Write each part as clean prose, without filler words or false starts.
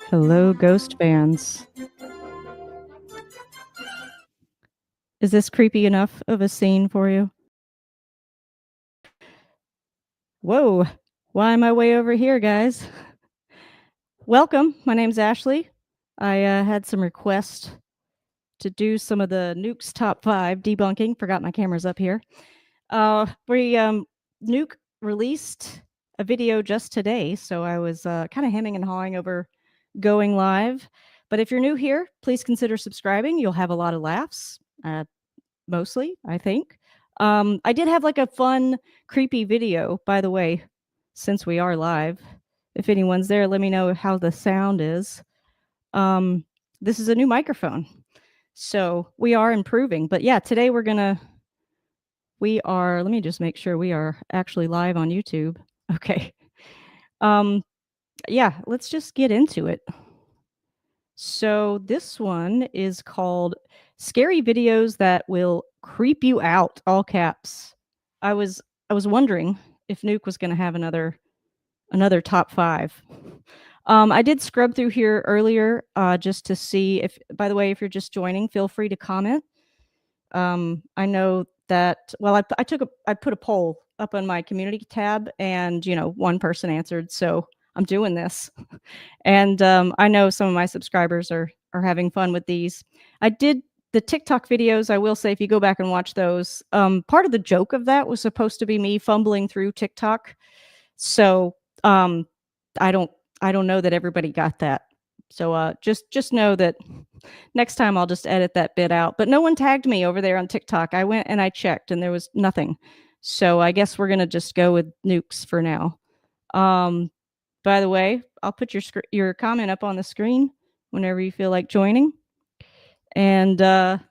Hello, ghost fans. Is this creepy enough of a scene for you? Whoa, why am I way over here, guys? Welcome, my name's Ashley. I had some requests to do some of the Nuke's top 5 debunking. Forgot my camera's up here. Nuke released a video just today, so I was kind of hemming and hawing over going live. But if you're new here, please consider subscribing. You'll have a lot of laughs, mostly, I think. I did have like a fun, creepy video, by the way, since we are live. If anyone's there, let me know how the sound is. This is a new microphone, so we are improving. But yeah, today let me just make sure we are actually live on YouTube. Okay. Yeah, let's just get into it. So this one is called Scary Videos That Will Creep You Out, all caps. I was wondering if Nuke was going to have another top 5. I did scrub through here earlier just to see if, by the way, if you're just joining, feel free to comment. I know that, well, I put a poll up on my community tab, and one person answered, so I'm doing this. And I know some of my subscribers are having fun with these. I did the TikTok videos. I will say, if you go back and watch those, part of the joke of that was supposed to be me fumbling through TikTok. So I don't know that everybody got that. So just know that next time I'll just edit that bit out. But no one tagged me over there on TikTok. I went and I checked, and there was nothing. So I guess we're gonna just go with Nukes for now. By the way, I'll put your comment up on the screen whenever you feel like joining. And all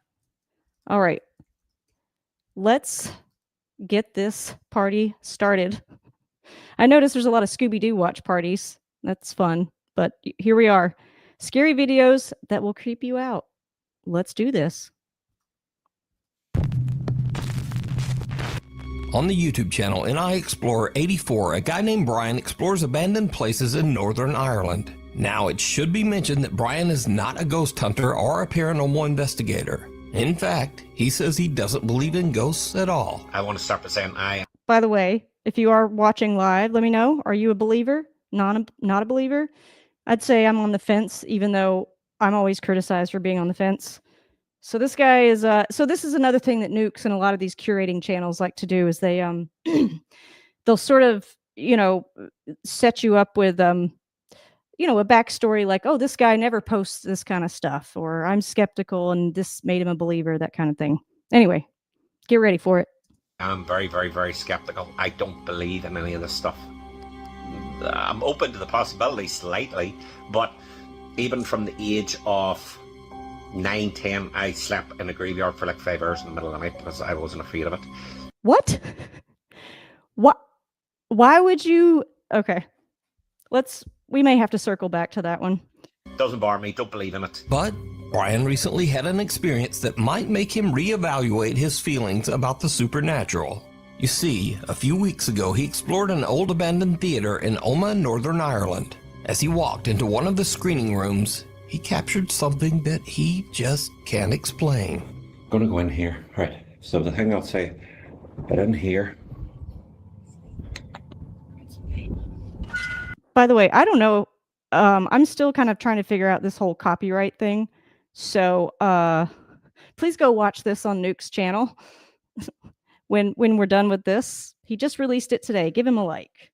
right, let's get this party started. I noticed there's a lot of Scooby-Doo watch parties. That's fun. But here we are. Scary videos that will creep you out. Let's do this. On the YouTube channel NI Explorer 84, a guy named Brian explores abandoned places in Northern Ireland. Now, it should be mentioned that Brian is not a ghost hunter or a paranormal investigator. In fact, he says he doesn't believe in ghosts at all. I want to start by saying By the way, if you are watching live, let me know. Are you a believer? Not a believer? I'd say I'm on the fence, even though I'm always criticized for being on the fence. So this guy is so this is another thing that Nukes and a lot of these curating channels like to do, is they they'll sort of, set you up with a backstory like, oh, this guy never posts this kind of stuff, or I'm skeptical and this made him a believer, that kind of thing. Anyway, get ready for it. I'm very, very, very skeptical. I don't believe in any of this stuff. I'm open to the possibility slightly, but even from the age of 9, 10, I slept in a graveyard for like 5 hours in the middle of the night because I wasn't afraid of it. What? What? Why would you? Okay, we may have to circle back to that one. Doesn't bother me, don't believe in it. But Brian recently had an experience that might make him reevaluate his feelings about the supernatural. You see, a few weeks ago he explored an old abandoned theater in Omagh, Northern Ireland. As he walked into one of the screening rooms, he captured something that he just can't explain. I'm gonna go in here. Right, so the thing I'll say, get in here. By the way, I don't know. I'm still kind of trying to figure out this whole copyright thing. So please go watch this on Nuke's channel. when we're done with this. He just released it today. Give him a like.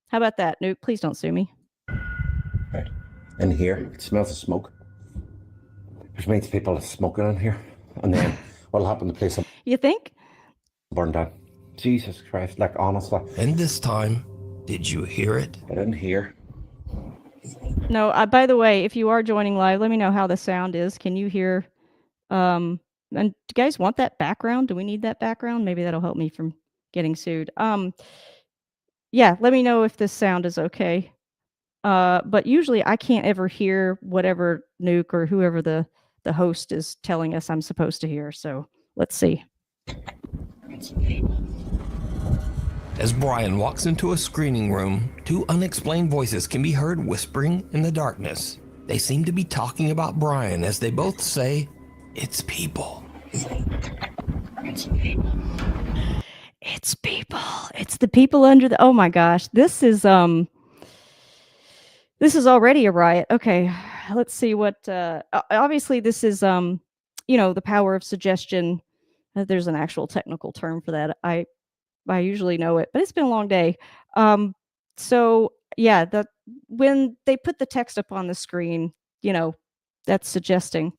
How about that, Nuke? Please don't sue me. Right, in here, it smells of smoke. Which means people are smoking in here. And then what'll happen, the place will You think? burn down. Jesus Christ, like honestly. And this time, did you hear it? Get in here. No, by the way, if you are joining live, let me know how the sound is. Can you hear? And do you guys want that background? Do we need that background? Maybe that'll help me from getting sued. Yeah, let me know if this sound is okay. But usually I can't ever hear whatever Nuke or whoever the host is telling us I'm supposed to hear. So let's see. As Brian walks into a screening room, two unexplained voices can be heard whispering in the darkness. They seem to be talking about Brian as they both say, "It's people." It's people. It's the people under the. Oh my gosh, this is already a riot. Okay, let's see what. Obviously, this is the power of suggestion. There's an actual technical term for that. I usually know it, but it's been a long day. So yeah, when they put the text up on the screen, that's suggesting.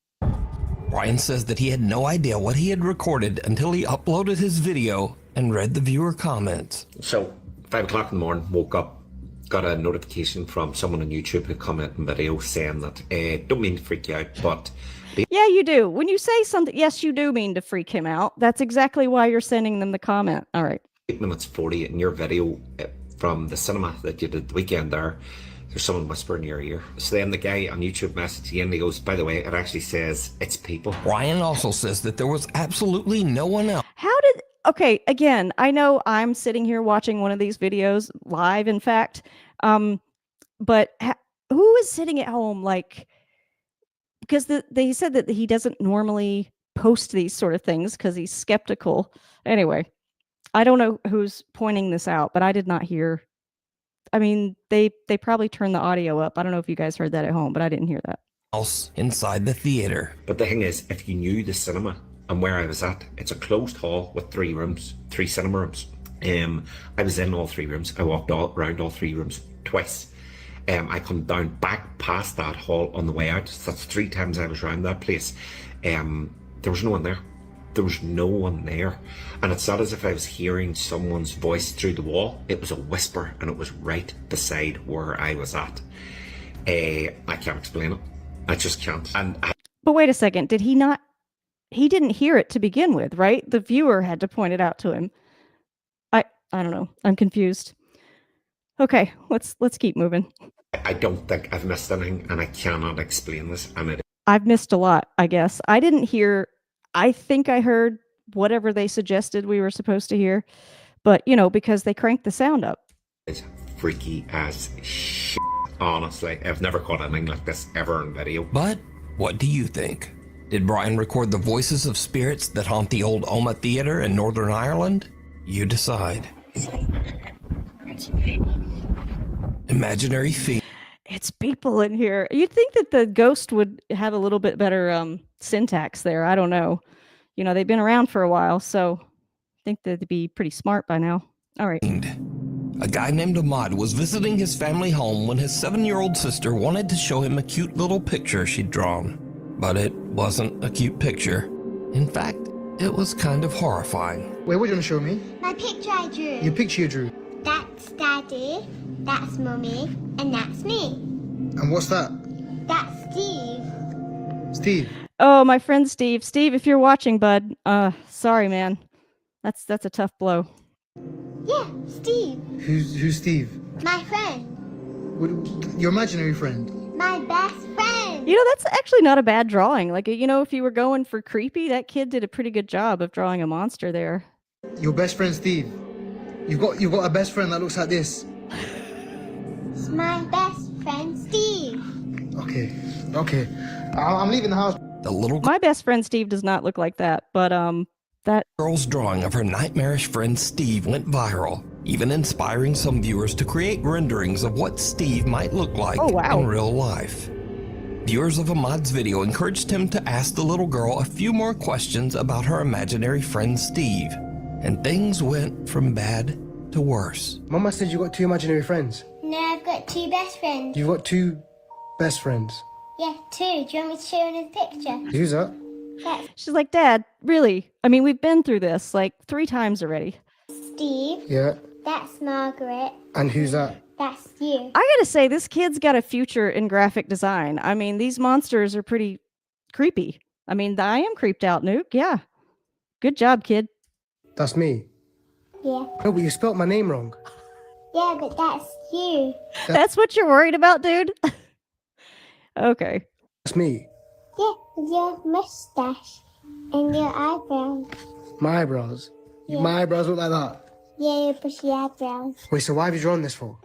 Brian says that he had no idea what he had recorded until he uploaded his video and read the viewer comments. So, 5 o'clock in the morning, woke up, got a notification from someone on YouTube who commented on video saying that, don't mean to freak you out, but... Yeah, you do. When you say something, yes, you do mean to freak him out. That's exactly why you're sending them the comment. All right. 8 minutes 40 in your video from the cinema that you did the weekend there, there's someone whispering in your ear. So then the guy on YouTube messaged you and he goes, by the way, it actually says it's people. Brian also says that there was absolutely no one else. Okay, again, I know I'm sitting here watching one of these videos live, in fact, but who is sitting at home, like, because they said that he doesn't normally post these sort of things because he's skeptical. Anyway, I don't know who's pointing this out, but I did not hear. I mean, they probably turned the audio up. I don't know if you guys heard that at home, but I didn't hear that. Else inside the theater. But the thing is, if you knew the cinema and where I was at, it's a closed hall with 3 cinema rooms. I was in all 3 rooms. I walked around all 3 rooms twice. I come down back past that hall on the way out. So that's 3 times I was around that place. There was no one there. There was no one there. And it's not as if I was hearing someone's voice through the wall. It was a whisper and it was right beside where I was at. I can't explain it. I just can't. But wait a second. Did he not? He didn't hear it to begin with, right? The viewer had to point it out to him. I don't know. I'm confused. Okay, let's keep moving. I don't think I've missed anything, and I cannot explain this. And I've missed a lot, I guess. I didn't hear. I think I heard whatever they suggested we were supposed to hear, but because they cranked the sound up. It's freaky as shit. Honestly, I've never caught anything like this ever in video. But what do you think? Did Brian record the voices of spirits that haunt the old Oma Theatre in Northern Ireland? You decide. Imaginary feet. It's people in here. You'd think that the ghost would have a little bit better syntax there. I don't know. They've been around for a while, so I think they'd be pretty smart by now. All right. A guy named Ahmad was visiting his family home when his 7-year-old sister wanted to show him a cute little picture she'd drawn. But it wasn't a cute picture. In fact, it was kind of horrifying. Wait, what do you want to show me? My picture I drew. Your picture you drew. That's Daddy, that's Mummy, and that's me. And what's that? That's Steve. Steve. Oh, my friend Steve. Steve, if you're watching, bud, sorry, man. That's a tough blow. Yeah, Steve. Who's Steve? My friend. Your imaginary friend. My best friend. That's actually not a bad drawing. Like, if you were going for creepy, that kid did a pretty good job of drawing a monster there. Your best friend Steve. You've got a best friend that looks like this. It's my best friend Steve. Okay. I'm leaving the house. My best friend Steve does not look like that, but that girl's drawing of her nightmarish friend Steve went viral, even inspiring some viewers to create renderings of what Steve might look like in real life. Viewers of Ahmad's video encouraged him to ask the little girl a few more questions about her imaginary friend Steve, and things went from bad to worse. Mama said you got 2 imaginary friends. No, I've got 2 best friends. You've got 2 best friends. Yeah, 2. Do you want me to show you the picture? Who's that? She's like, Dad, really? I mean, we've been through this like 3 times already. Steve. Yeah. That's Margaret. And who's that? That's you. I gotta say, this kid's got a future in graphic design. I mean, these monsters are pretty creepy. I mean, I am creeped out, Nuke. Yeah. Good job, kid. That's me. Yeah. No, but you spelt my name wrong. Yeah, but that's you. That's what you're worried about, dude? Okay. That's me. Yeah, with your mustache and your eyebrows. My eyebrows. Yeah. My eyebrows look like that. Yeah, your bushy eyebrows. Wait, so why have you drawn this for?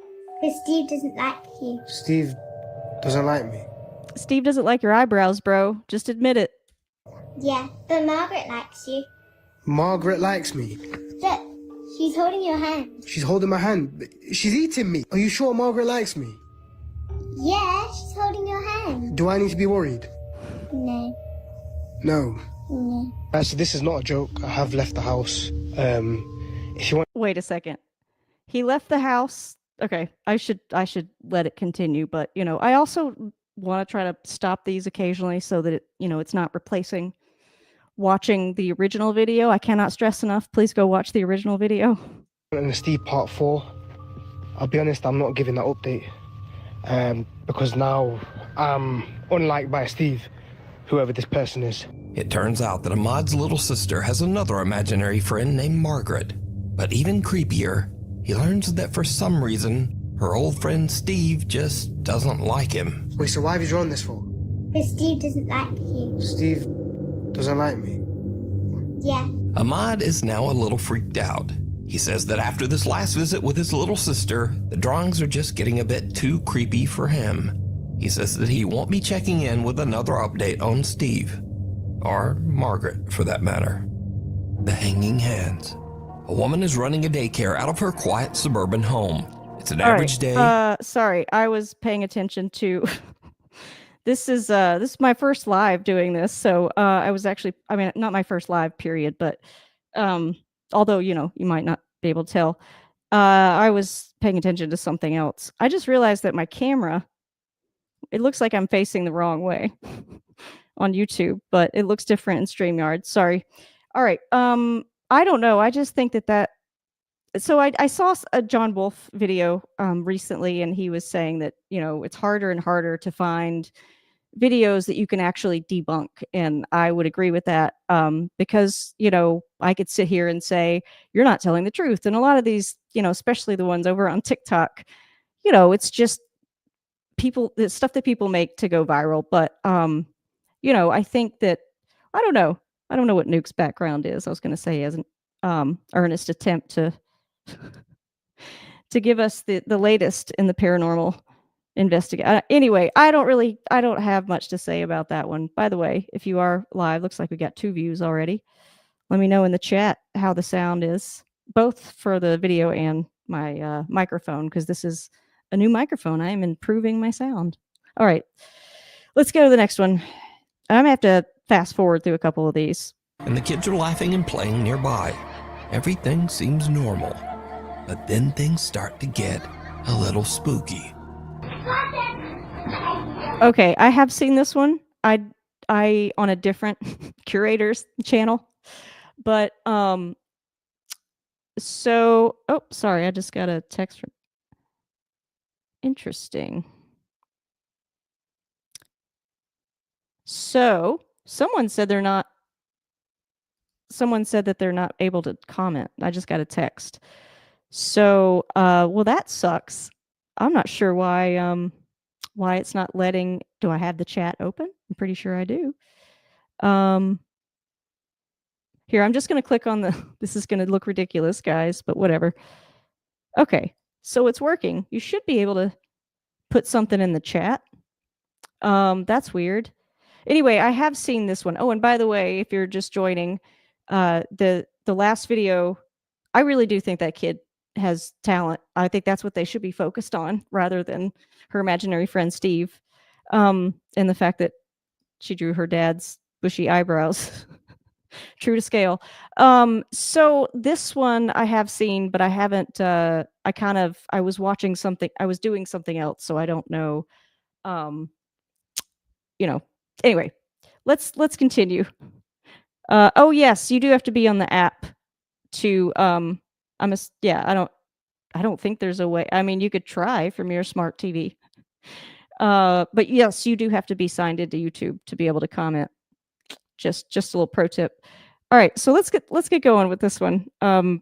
Because Steve doesn't like you. Steve doesn't like me. Steve doesn't like your eyebrows, bro. Just admit it. Yeah, but Margaret likes you. Margaret likes me. Look, she's holding your hand. She's holding my hand. She's eating me. Are you sure Margaret likes me? Yeah, she's holding your hand. Do I need to be worried? No, No. no. Actually, this is not a joke. I have left the house. If you want... Wait a second. He left the house. Okay, I should let it continue, but you know, I also want to try to stop these occasionally so that it, you know, it's not replacing watching the original video. I cannot stress enough. Please go watch the original video. In the Steve part 4, I'll be honest, I'm not giving that update. Because now I'm unliked by Steve, whoever this person is. It turns out that Ahmad's little sister has another imaginary friend named Margaret. But even creepier, he learns that for some reason, her old friend Steve just doesn't like him. Wait, so why have you drawn this for? Because Steve doesn't like you. Steve doesn't like me. Yeah. Ahmad is now a little freaked out. He says that after this last visit with his little sister, the drawings are just getting a bit too creepy for him. He says that he won't be checking in with another update on Steve. Or Margaret, for that matter. The hanging hands. A woman is running a daycare out of her quiet suburban home. It's an average day. Sorry, I was paying attention to this is my first live doing this, so I was actually, I mean, not my first live period, but although, you know, you might not be able to tell, I was paying attention to something else. I just realized that my camera, it looks like I'm facing the wrong way on YouTube, but it looks different in StreamYard. Sorry. All right. I don't know. I just think that so I saw a John Wolfe video recently, and he was saying that, you know, it's harder and harder to find videos that you can actually debunk. And I would agree with that because, you know, I could sit here and say, you're not telling the truth. And a lot of these, you know, especially the ones over on TikTok, you know, it's just the stuff that people make to go viral. But, you know, I think that, I don't know what Nuke's background is. I was going to say as an earnest attempt to give us the latest in the paranormal investigate. Anyway, I don't have much to say about that one. By the way, if you are live, looks like we got 2 views already. Let me know in the chat how the sound is, both for the video and my microphone, because this is a new microphone. I am improving my sound. All right, let's go to the next one. I'm gonna have to fast forward through a couple of these. And the kids are laughing and playing nearby. Everything seems normal. But then things start to get a little spooky. Okay, I have seen this one. I on a different curator's channel. But so, oh, sorry, I just got a text from interesting. So, someone said that they're not able to comment. I just got a text. So, well, that sucks. I'm not sure why it's not letting. Do I have the chat open? I'm pretty sure I do. Here, I'm just going to click on the, this is going to look ridiculous, guys, but whatever. Okay, so it's working. You should be able to put something in the chat. That's weird. Anyway, I have seen this one. Oh, and by the way, if you're just joining, the last video, I really do think that kid has talent. I think that's what they should be focused on rather than her imaginary friend Steve, and the fact that she drew her dad's bushy eyebrows. True to scale. So this one I have seen, but I haven't. I was watching something. I was doing something else, so I don't know. You know. Anyway, let's continue. Oh yes, you do have to be on the app to. Yeah. I don't think there's a way. I mean, you could try from your smart TV. But yes, you do have to be signed into YouTube to be able to comment. Just a little pro tip. All right, so let's get going with this one. I'm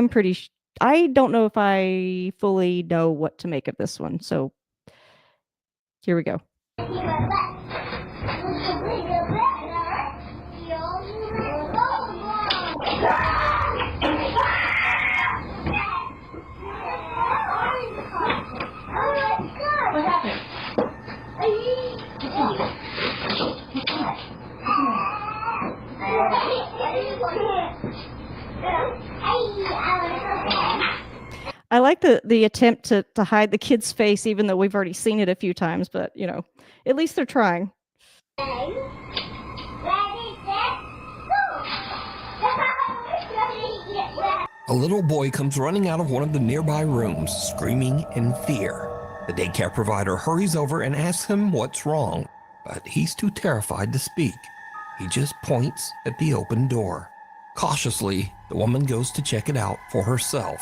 pretty I don't know if I fully know what to make of this one. So here we go. What happened? I like the attempt to hide the kid's face, even though we've already seen it a few times, but you know, at least they're trying. A little boy comes running out of one of the nearby rooms, screaming in fear. The daycare provider hurries over and asks him what's wrong, but he's too terrified to speak. He just points at the open door. Cautiously, the woman goes to check it out for herself.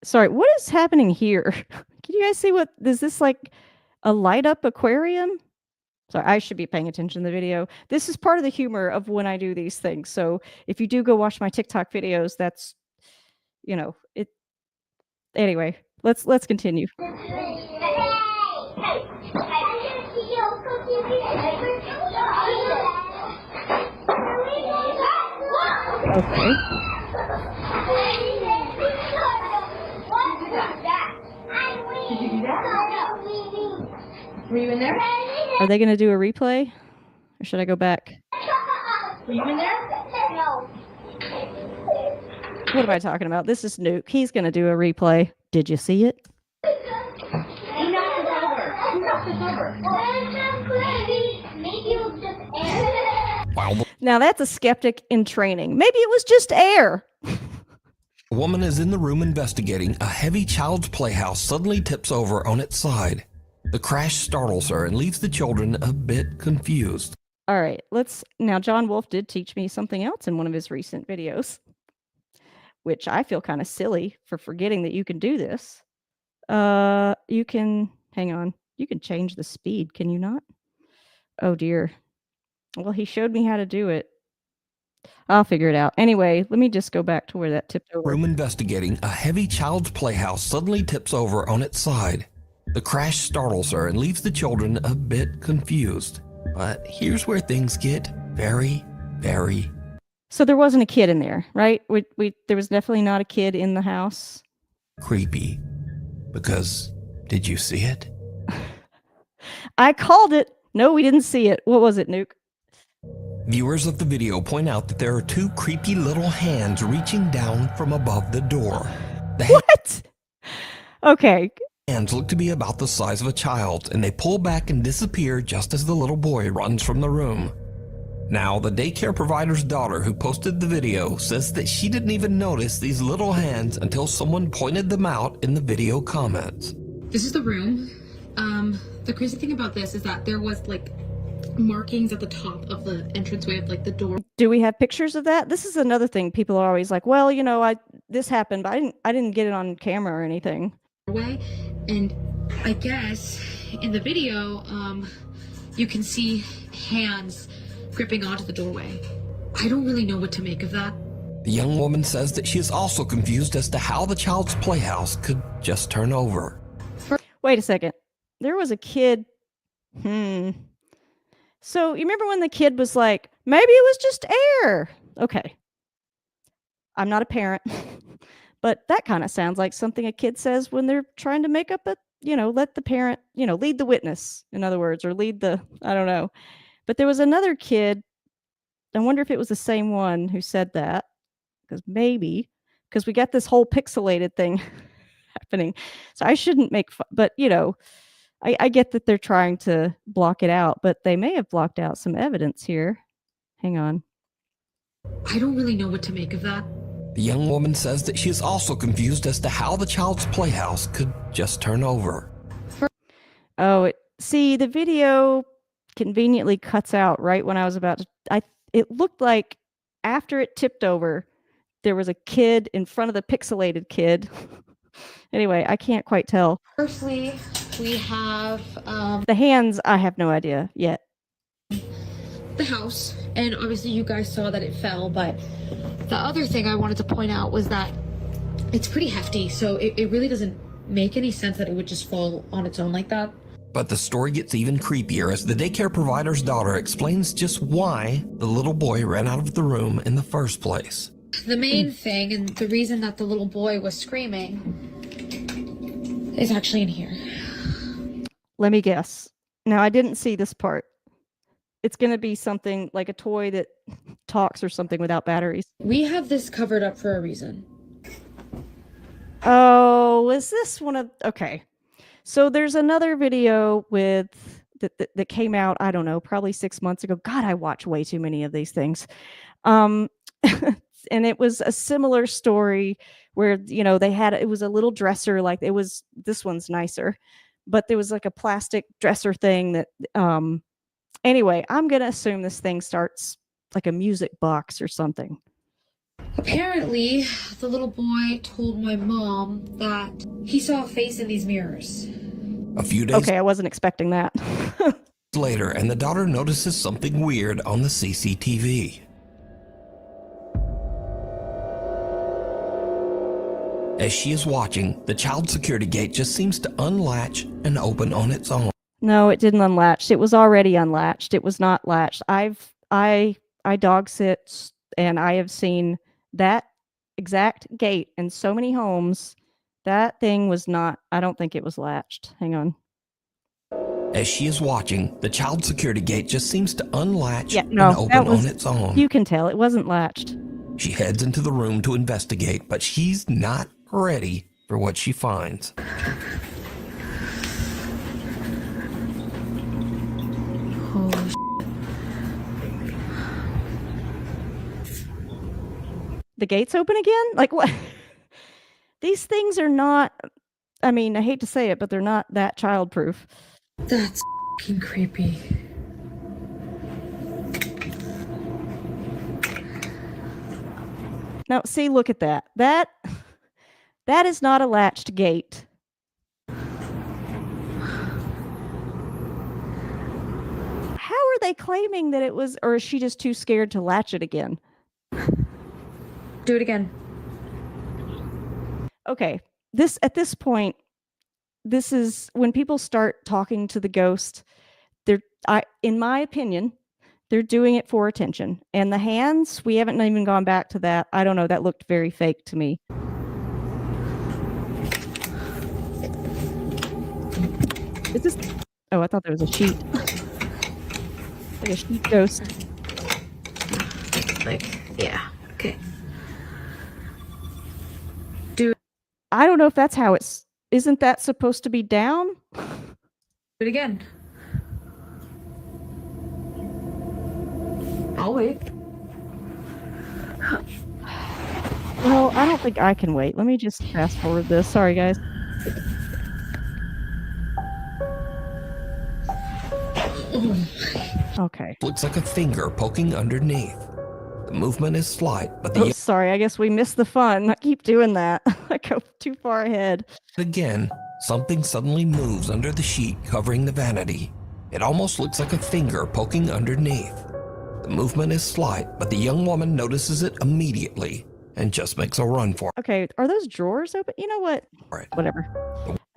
Sorry, what is happening here? Can you guys see what is this, like a light up aquarium? Sorry, I should be paying attention to the video. This is part of the humor of when I do these things. So if you do go watch my TikTok videos, that's, you know, it. Anyway, let's continue. Okay. Did you do that? Were you in there? Are they going to do a replay? Or should I go back? Were you in there? No. What am I talking about? This is Nuke. He's going to do a replay. Did you see it? Who knocked us over? Who knocked us over? While Now that's a skeptic in training. Maybe it was just air. the woman is in the room investigating, a heavy child's playhouse suddenly tips over on its side. The crash startles her and leaves the children a bit confused. All right, now John Wolf did teach me something else in one of his recent videos, which I feel kind of silly for forgetting that you can do this. You can, hang on, you can change the speed, can you not? Oh dear. Well, he showed me how to do it. I'll figure it out. Anyway, let me just go back to where that tipped over. Room investigating, a heavy child's playhouse suddenly tips over on its side. The crash startles her and leaves the children a bit confused. But here's where things get very, very So there wasn't a kid in there, right? There was definitely not a kid in the house. creepy. Because, did you see it? I called it. No, we didn't see it. What was it, Nuke? Viewers of the video point out that there are two creepy little hands reaching down from above the door. The What? Okay. hands look to be about the size of a child's, and they pull back and disappear just as the little boy runs from the room. Now, the daycare provider's daughter who posted the video says that she didn't even notice these little hands until someone pointed them out in the video comments. This is the room. The crazy thing about this is that there was like markings at the top of the entranceway of like the door. Do we have pictures of that? This is another thing. People are always like, well, you know, this happened, but I didn't get it on camera or anything. Doorway, and I guess in the video, you can see hands gripping onto the doorway. I don't really know what to make of that. The young woman says that she is also confused as to how the child's playhouse could just turn over. Wait a second. There was a kid. So you remember when the kid was like, maybe it was just air. Okay. I'm not a parent, but that kind of sounds like something a kid says when they're trying to make up let the parent, lead the witness, in other words, or lead the, I don't know. But there was another kid. I wonder if it was the same one who said that, because we got this whole pixelated thing happening. So I shouldn't make fun, but I get that they're trying to block it out, but they may have blocked out some evidence here. Hang on. I don't really know what to make of that. The young woman says that she is also confused as to how the child's playhouse could just turn over. Oh, see, the video conveniently cuts out right when I was about to. It looked like after it tipped over, there was a kid in front of the pixelated kid. Anyway, I can't quite tell. Firstly, we have The hands, I have no idea yet. the house, and obviously you guys saw that it fell, but the other thing I wanted to point out was that it's pretty hefty, so it really doesn't make any sense that it would just fall on its own like that. But the story gets even creepier as the daycare provider's daughter explains just why the little boy ran out of the room in the first place. The main thing, and the reason that the little boy was screaming, is actually in here. Let me guess. Now, I didn't see this part. It's going to be something like a toy that talks or something without batteries. We have this covered up for a reason. Oh, is this one of... Okay. So there's another video with that came out, I don't know, probably 6 months ago. God, I watch way too many of these things. And it was a similar story where, you know, it was a little dresser, like this one's nicer, but there was like a plastic dresser thing that, anyway, I'm going to assume this thing starts like a music box or something. Apparently, the little boy told my mom that he saw a face in these mirrors. A few days Okay, I wasn't expecting that. later, and the daughter notices something weird on the CCTV. As she is watching, the child security gate just seems to unlatch and open on its own. No, it didn't unlatch. It was already unlatched. It was not latched. I dog sit, and I have seen that exact gate in so many homes. That thing was not, I don't think it was latched. Hang on. As she is watching, the child security gate just seems to unlatch Yeah, and no, open that was, on its own. you can tell it wasn't latched. She heads into the room to investigate, but she's not ready for what she finds. Holy The gate's open again? Like what? These things are not, I mean, I hate to say it, but they're not that childproof. That's f***ing creepy. Now, see, look at that. That is not a latched gate. How are they claiming that it was, or is she just too scared to latch it again? Do it again. Okay, at this point, this is when people start talking to the ghost. In my opinion, they're doing it for attention. And the hands, we haven't even gone back to that. I don't know. That looked very fake to me. Is this? Oh, I thought there was a sheet. Like a sheet ghost. Like, yeah, okay. I don't know if that's how it's. Isn't that supposed to be down? Do it again. I'll wait. Well, I don't think I can wait. Let me just fast forward this. Sorry, guys. Okay. Looks like a finger poking underneath. The movement is slight, but Oh, sorry. I guess we missed the fun. I keep doing that. I go too far ahead. again, something suddenly moves under the sheet covering the vanity. It almost looks like a finger poking underneath. The movement is slight, but the young woman notices it immediately and just makes a run for Okay, are those drawers open? You know what? it. Whatever.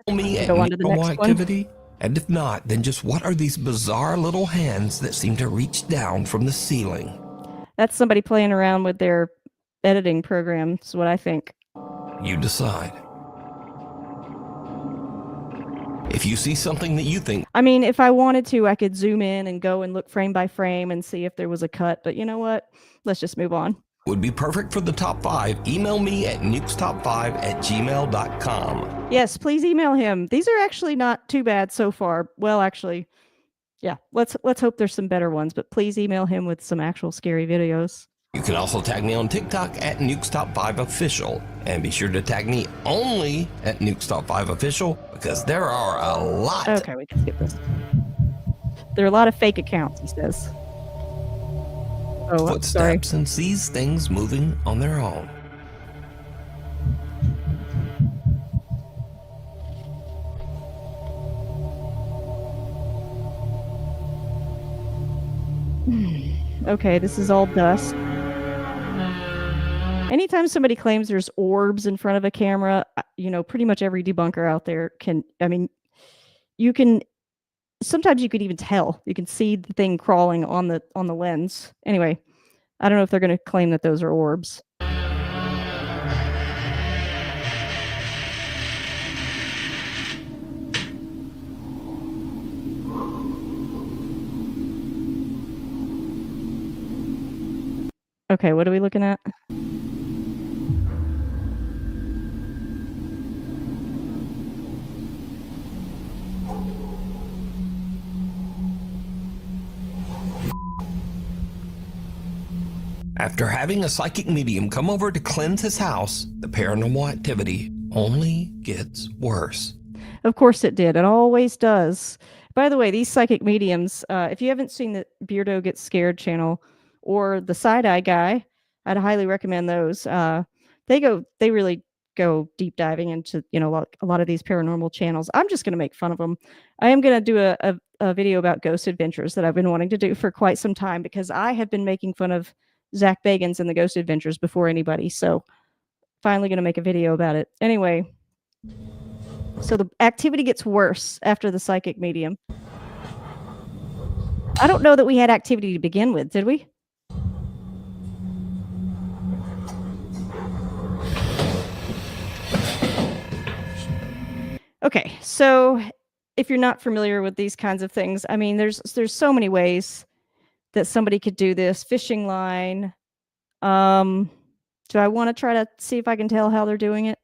Tell me Go on to the paranormal next one. activity? And if not, then just what are these bizarre little hands that seem to reach down from the ceiling? That's somebody playing around with their editing program, is what I think. You decide. If you see something that you think I mean, if I wanted to, I could zoom in and go and look frame by frame and see if there was a cut, but you know what? Let's just move on. would be perfect for the top 5, email me at nukestop5@gmail.com. Yes, please email him. These are actually not too bad so far. Well, actually, yeah, let's hope there's some better ones, but please email him with some actual scary videos. You can also tag me on TikTok at nukestop5official, and be sure to tag me only at nukestop5official because there are a lot. Okay, we can skip this. There are a lot of fake accounts, he says. Oh, I'm sorry. Footsteps and sees things moving on their own. Okay, this is all dust. Anytime somebody claims there's orbs in front of a camera, pretty much every debunker out there you can sometimes you could even tell. You can see the thing crawling on the lens. Anyway, I don't know if they're going to claim that those are orbs. Okay, what are we looking at? After having a psychic medium come over to cleanse his house, the paranormal activity only gets worse. Of course it did. It always does. By the way, these psychic mediums, if you haven't seen the Beardo Gets Scared channel or the Side Eye Guy, I'd highly recommend those. They really go deep diving into, a lot of these paranormal channels. I'm just going to make fun of them. I am going to do a video about ghost adventures that I've been wanting to do for quite some time because I have been making fun of Zach Bagans and the ghost adventures before anybody. So finally going to make a video about it. Anyway, so the activity gets worse after the psychic medium. I don't know that we had activity to begin with, did we? Okay, so if you're not familiar with these kinds of things, I mean, there's so many ways that somebody could do this. Fishing line. Do I want to try to see if I can tell how they're doing it?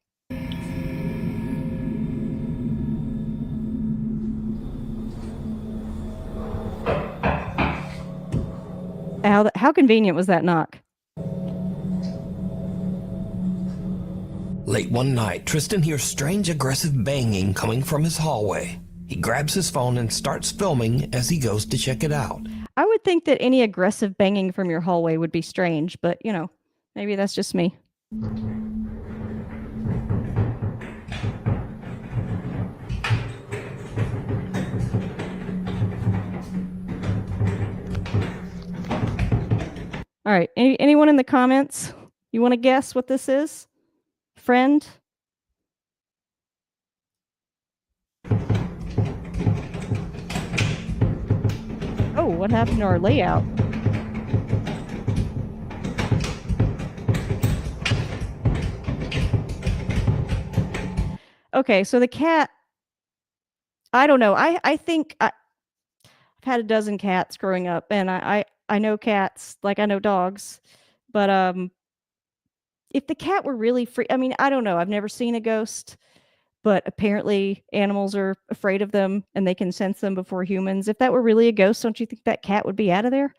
How convenient was that knock? Late one night, Tristan hears strange aggressive banging coming from his hallway. He grabs his phone and starts filming as he goes to check it out. I would think that any aggressive banging from your hallway would be strange, but maybe that's just me. All right. Anyone in the comments? You want to guess what this is? Friend? Oh, what happened to our layout? Okay, so the cat, I don't know. I think I've had a dozen cats growing up, and I know cats like I know dogs, but if the cat were really free, I mean, I don't know. I've never seen a ghost, but apparently animals are afraid of them and they can sense them before humans. If that were really a ghost, don't you think that cat would be out of there?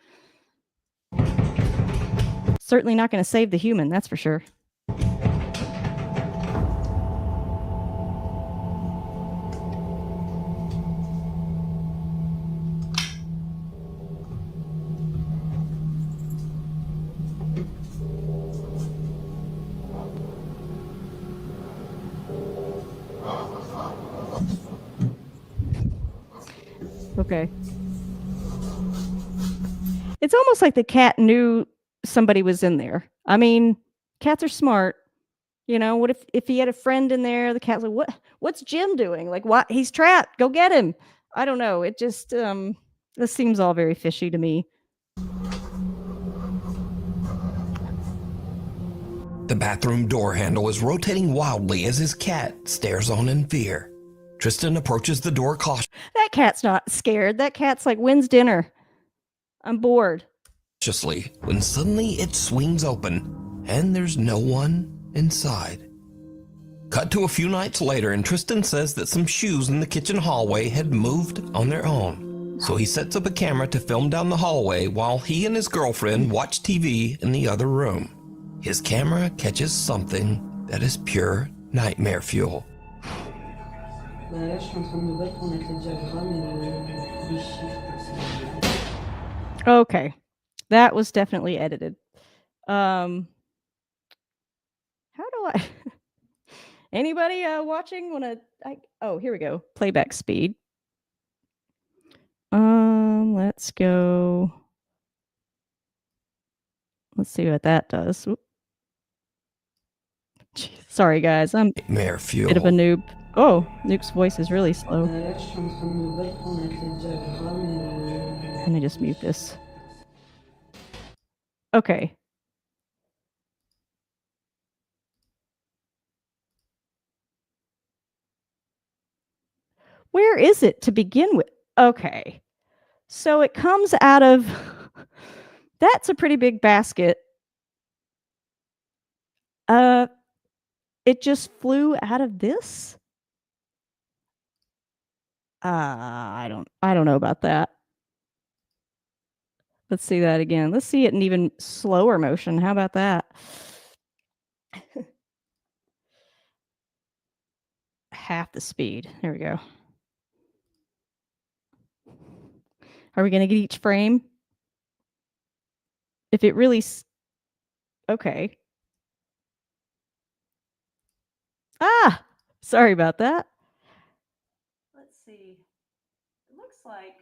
Certainly not going to save the human, that's for sure. Okay. It's almost like the cat knew somebody was in there. I mean, cats are smart. What if he had a friend in there? The cat's like, what's Jim doing? Like, what? He's trapped. Go get him. I don't know. It just this seems all very fishy to me. The bathroom door handle is rotating wildly as his cat stares on in fear. Tristan approaches the door cautiously. That cat's not scared. That cat's like, when's dinner? I'm bored. When suddenly it swings open and there's no one inside. Cut to a few nights later, and Tristan says that some shoes in the kitchen hallway had moved on their own. So he sets up a camera to film down the hallway while he and his girlfriend watch TV in the other room. His camera catches something that is pure nightmare fuel. Okay. That was definitely edited. How do I anybody watching wanna oh, here we go. Playback speed. Let's go Let's see what that does. Oop. Jeez, sorry, guys. I'm Nightmare a fuel. bit of a noob. Oh, Nuke's voice is really slow. Let me just mute this. Okay. Where is it to begin with? Okay. So it comes out of... That's a pretty big basket. It just flew out of this? I don't know about that. Let's see that again. Let's see it in even slower motion. How about that? Half the speed. There we go. Are we going to get each frame? If it really... Okay. Ah! Sorry about that. Let's see. It looks like...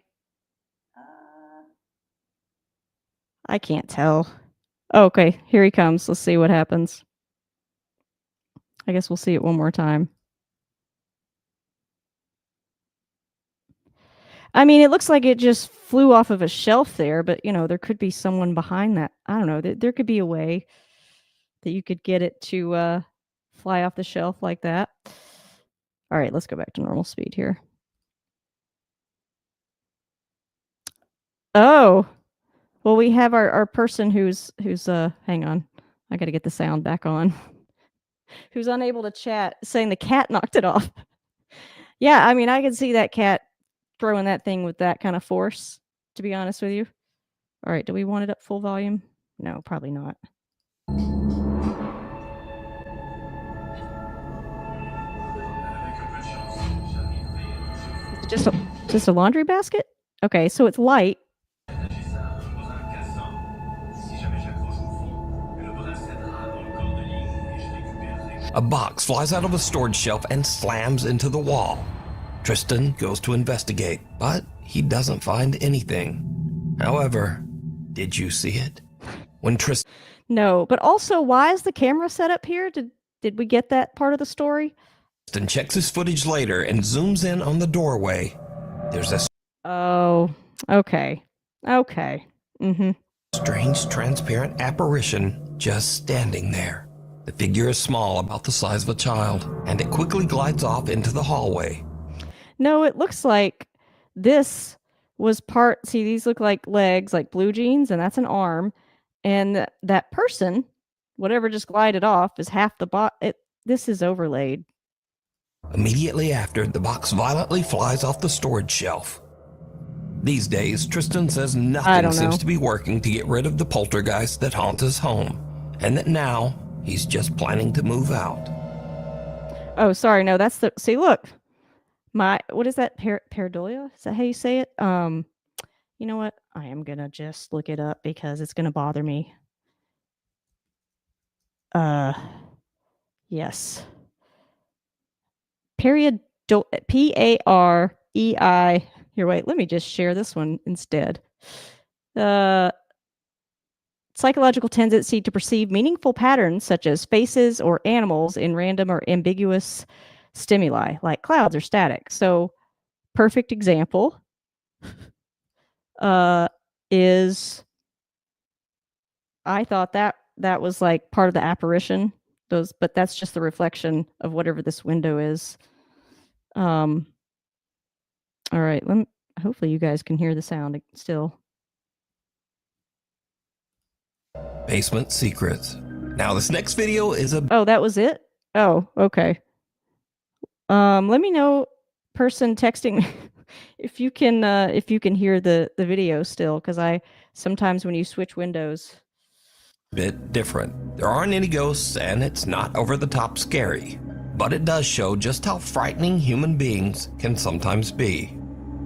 I can't tell. Oh, okay, here he comes. Let's see what happens. I guess we'll see it one more time. I mean, it looks like it just flew off of a shelf there, but, you know, there could be someone behind that. I don't know. There could be a way that you could get it to fly off the shelf like that. All right, let's go back to normal speed here. Oh, well, we have our person who's hang on. I got to get the sound back on. Who's unable to chat, saying the cat knocked it off. Yeah, I mean, I can see that cat throwing that thing with that kind of force, to be honest with you. All right, do we want it up full volume? No, probably not. Just a laundry basket? Okay, so it's light. A box flies out of a storage shelf and slams into the wall. Tristan goes to investigate, but he doesn't find anything. However, did you see it? When Tristan... No, but also, why is the camera set up here? Did we get that part of the story? Tristan checks his footage later and zooms in on the doorway. There's a... Oh, okay. Okay. Mm-hmm. Strange, transparent apparition just standing there. The figure is small, about the size of a child, and it quickly glides off into the hallway. No, it looks like this was part... See, these look like legs, like blue jeans, and that's an arm. And that person, whatever just glided off, is half the box. This is overlaid. Immediately after, the box violently flies off the storage shelf. These days, Tristan says nothing seems to be working to get rid of the poltergeist that haunts his home, and that now he's just planning to move out. Oh, sorry. No, that's the... See, look. What is that? Pareidolia? Is that how you say it? You know what? I am going to just look it up because it's going to bother me. Yes. P-A-R-E-I. Here, wait. Let me just share this one instead. Psychological tendency to perceive meaningful patterns such as faces or animals in random or ambiguous stimuli, like clouds or static. So, perfect example is... I thought that was like part of the apparition. But that's just the reflection of whatever this window is. All right, hopefully you guys can hear the sound still. Basement secrets. Now this next video is a... Oh, that was it? Oh, okay. Let me know, person texting me, if you can hear the video still, because I sometimes when you switch windows... bit different. There aren't any ghosts and it's not over the top scary, but it does show just how frightening human beings can sometimes be.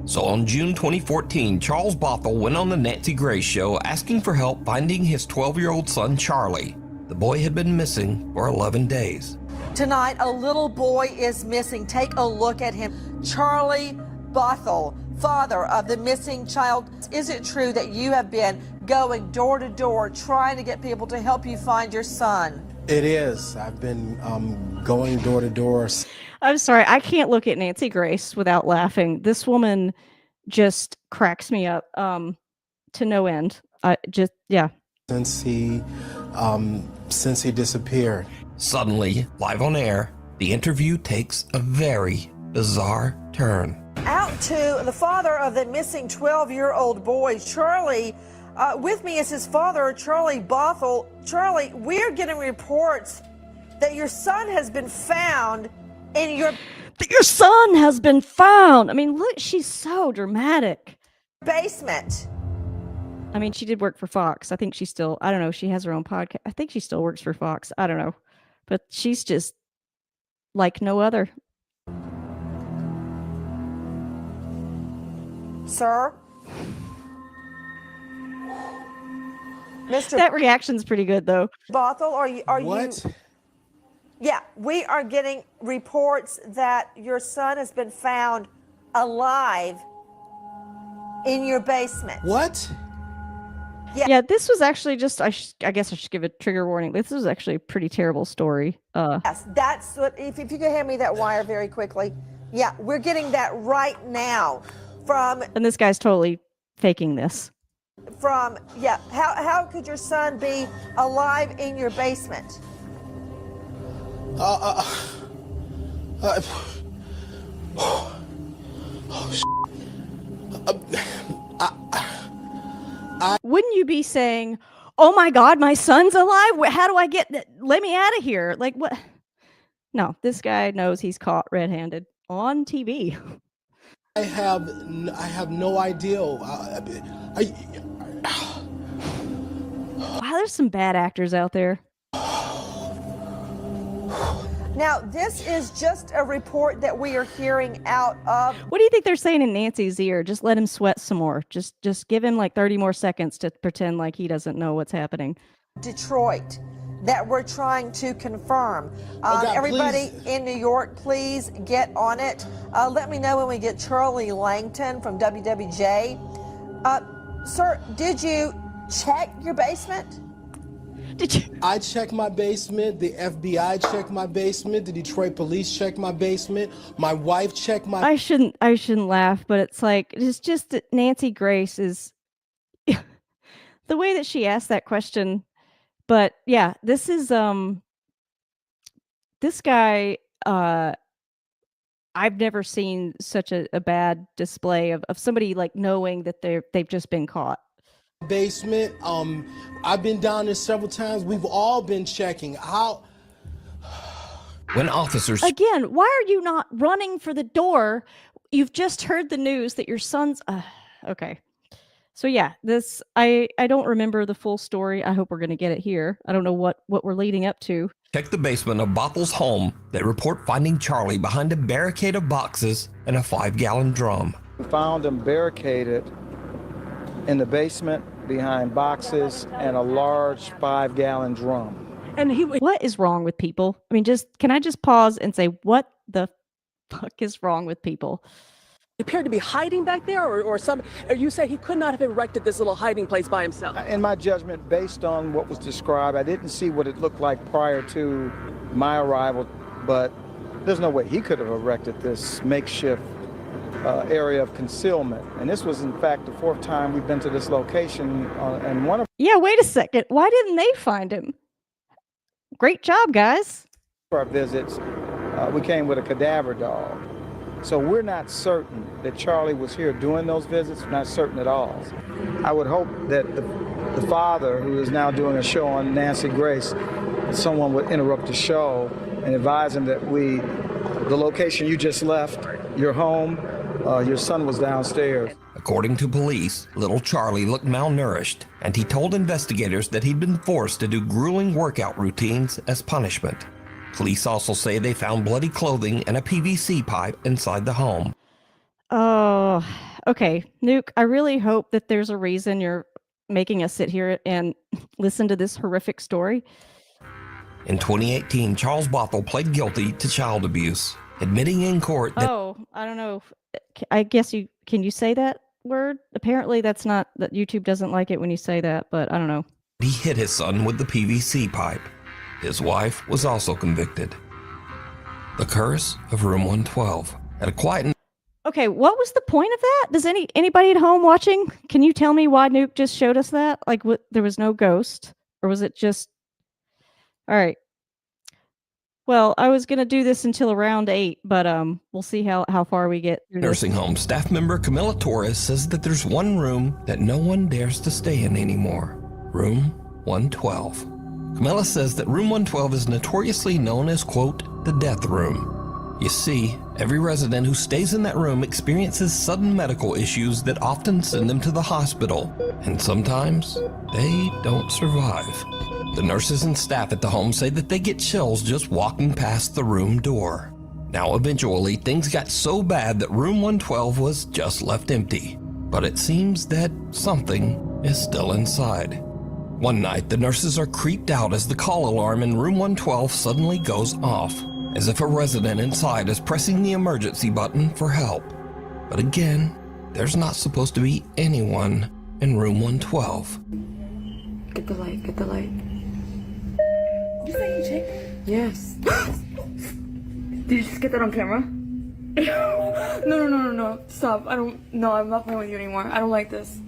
So on June 2014, Charles Bothell went on the Nancy Grace Show asking for help finding his 12-year-old son Charlie. The boy had been missing for 11 days. Tonight, a little boy is missing. Take a look at him. Charlie Bothell, father of the missing child, is it true that you have been going door to door trying to get people to help you find your son? It is. I've been going door to door. I'm sorry, I can't look at Nancy Grace without laughing. This woman just cracks me up to no end. Yeah. Since he disappeared. Suddenly, live on air, the interview takes a very bizarre turn. Out to the father of the missing 12-year-old boy, Charlie. With me is his father, Charlie Bothell. Charlie, we're getting reports that your son has been found in your... That your son has been found! I mean, look, she's so dramatic. Basement. I mean, she did work for Fox. I think she still, I don't know, she has her own podcast. I think she still works for Fox. I don't know. But she's just like no other. Sir? Mr. That reaction's pretty good, though. Bothell, are What? you... Yeah, we are getting reports that your son has been found alive in your basement. What? Yeah, this was actually just, I guess I should give a trigger warning. This was actually a pretty terrible story. Yes, that's what, if you could hand me that wire very quickly. Yeah, we're getting that right now from... And this guy's totally faking this. Yeah, how could your son be alive in your basement? Wouldn't you be saying, "Oh my God, my son's alive? How do I let me out of here"? Like what? No, this guy knows he's caught red-handed on TV. I have no idea. Wow, there's some bad actors out there. Now, this is just a report that we are hearing out of... What do you think they're saying in Nancy's ear? Just let him sweat some more. Just give him like 30 more seconds to pretend like he doesn't know what's happening. Detroit that we're trying to confirm. God, everybody please. in New York, please get on it. Let me know when we get Charlie Langton from WWJ. Sir, did you check your basement? Did you? I checked my basement. The FBI checked my basement. The Detroit police checked my basement. My wife checked my... I shouldn't laugh, but it's like, it's just that Nancy Grace is the way that she asked that question. But yeah, this is this guy, I've never seen such a bad display of somebody like knowing that they've just been caught. Basement. I've been down there several times. We've all been checking. How? When officers... Again, why are you not running for the door? You've just heard the news that your son's... okay. So yeah, this, I don't remember the full story. I hope we're going to get it here. I don't know what we're leading up to. check the basement of Bothell's home, they report finding Charlie behind a barricade of boxes and a 5-gallon drum. We found him barricaded in the basement behind boxes and a large 5-gallon drum. And what is wrong with people? I mean, can I just pause and say, what the fuck is wrong with people? He appeared to be hiding back there, or you say he could not have erected this little hiding place by himself? In my judgment, based on what was described, I didn't see what it looked like prior to my arrival, but there's no way he could have erected this makeshift area of concealment. And this was, in fact, the 4th time we've been to this location. And one of... Yeah, wait a second. Why didn't they find him? Great job, guys. our visits, we came with a cadaver dog. So we're not certain that Charlie was here doing those visits, not certain at all. I would hope that the father, who is now doing a show on Nancy Grace, that someone would interrupt the show and advise him that the location you just left, your home, your son was downstairs. According to police, little Charlie looked malnourished, and he told investigators that he'd been forced to do grueling workout routines as punishment. Police also say they found bloody clothing and a PVC pipe inside the home. Oh, okay. Nuke, I really hope that there's a reason you're making us sit here and listen to this horrific story. In 2018, Charles Bothell pled guilty to child abuse, admitting in court that... Oh, I don't know. I guess you Can you say that word? Apparently that's not, that YouTube doesn't like it when you say that, but I don't know. He hit his son with the PVC pipe. His wife was also convicted. The Curse of Room 112. At a quiet... Okay, what was the point of that? Does anybody at home watching, can you tell me why Nuke just showed us that? Like, there was no ghost? Or was it just... All right. Well, I was going to do this until around 8, but we'll see how far we get through Nursing home staff member Camilla Torres says that there's one room that no one dares to stay in anymore. Room 112. Camilla says that Room 112 is notoriously known as, quote, the death room. You see, every resident who stays in that room experiences sudden medical issues that often send them to the hospital, and sometimes they don't survive. The nurses and staff at the home say that they get chills just walking past the room door. Now, eventually, things got so bad that Room 112 was just left empty. But it seems that something is still inside. One night, the nurses are creeped out as the call alarm in Room 112 suddenly goes off, as if a resident inside is pressing the emergency button for help. But again, there's not supposed to be anyone in Room 112. Get the light, get the light. Is that you, Jake? Yes. Did you just get that on camera? No. Stop. No, I'm not playing with you anymore. I don't like this.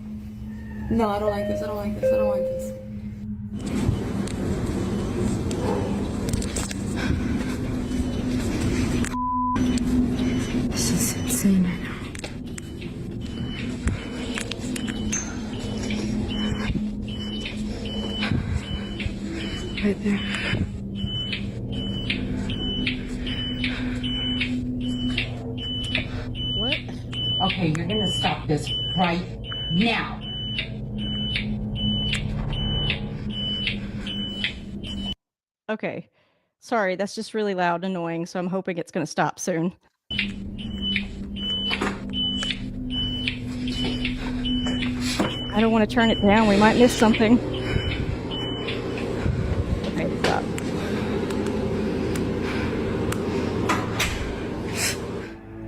No, I don't like this. I don't like this. I don't like this. This is insane right now. Right there. What? Okay, you're gonna stop this right now. Okay. Sorry, that's just really loud and annoying, so I'm hoping it's going to stop soon. I don't want to turn it down. We might miss something. Okay, stop.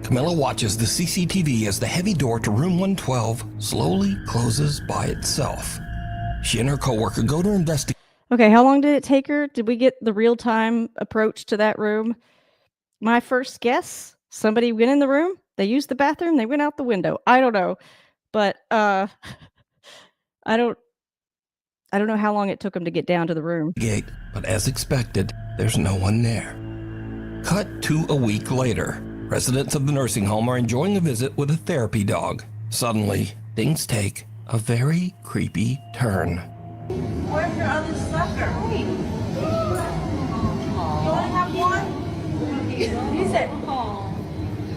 Camilla watches the CCTV as the heavy door to Room 112 slowly closes by itself. She and her coworker go to investigate. Okay, how long did it take her? Did we get the real-time approach to that room? My first guess, somebody went in the room, they used the bathroom, they went out the window. I don't know. But I don't know how long it took them to get down to the room. Gate, but as expected, there's no one there. Cut to a week later. Residents of the nursing home are enjoying a visit with a therapy dog. Suddenly, things take a very creepy turn. Where's your other sucker? You only have one? He said,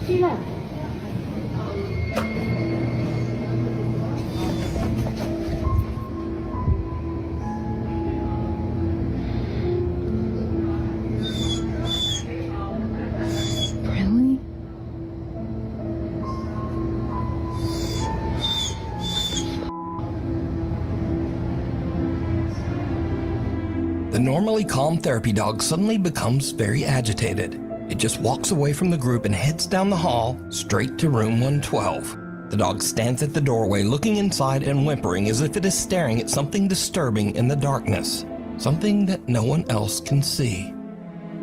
No. Really? The normally calm therapy dog suddenly becomes very agitated. It just walks away from the group and heads down the hall straight to Room 112. The dog stands at the doorway looking inside and whimpering as if it is staring at something disturbing in the darkness. Something that no one else can see.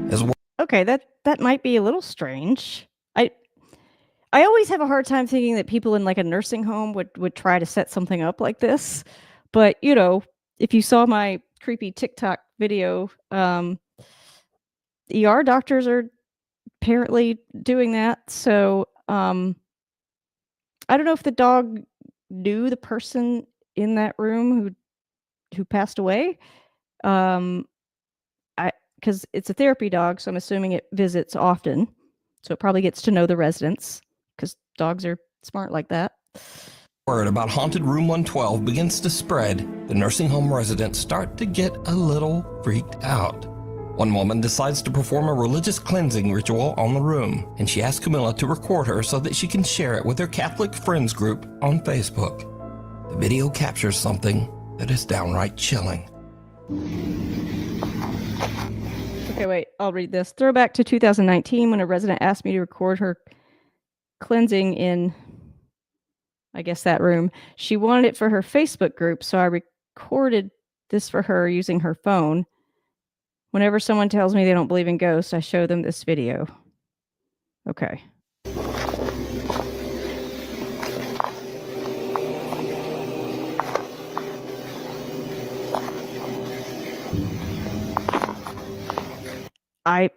As well. Okay, that might be a little strange. I always have a hard time thinking that people in like a nursing home would try to set something up like this. But, you know, if you saw my creepy TikTok video, ER doctors are apparently doing that. So I don't know if the dog knew the person in that room who passed away. Because it's a therapy dog, so I'm assuming it visits often. So it probably gets to know the residents because dogs are smart like that. Word about haunted Room 112 begins to spread. The nursing home residents start to get a little freaked out. One woman decides to perform a religious cleansing ritual on the room, and she asks Camilla to record her so that she can share it with her Catholic friends group on Facebook. The video captures something that is downright chilling. Okay, wait, I'll read this. Throwback to 2019 when a resident asked me to record her cleansing in I guess that room. She wanted it for her Facebook group, so I recorded this for her using her phone. Whenever someone tells me they don't believe in ghosts, I show them this video. Okay.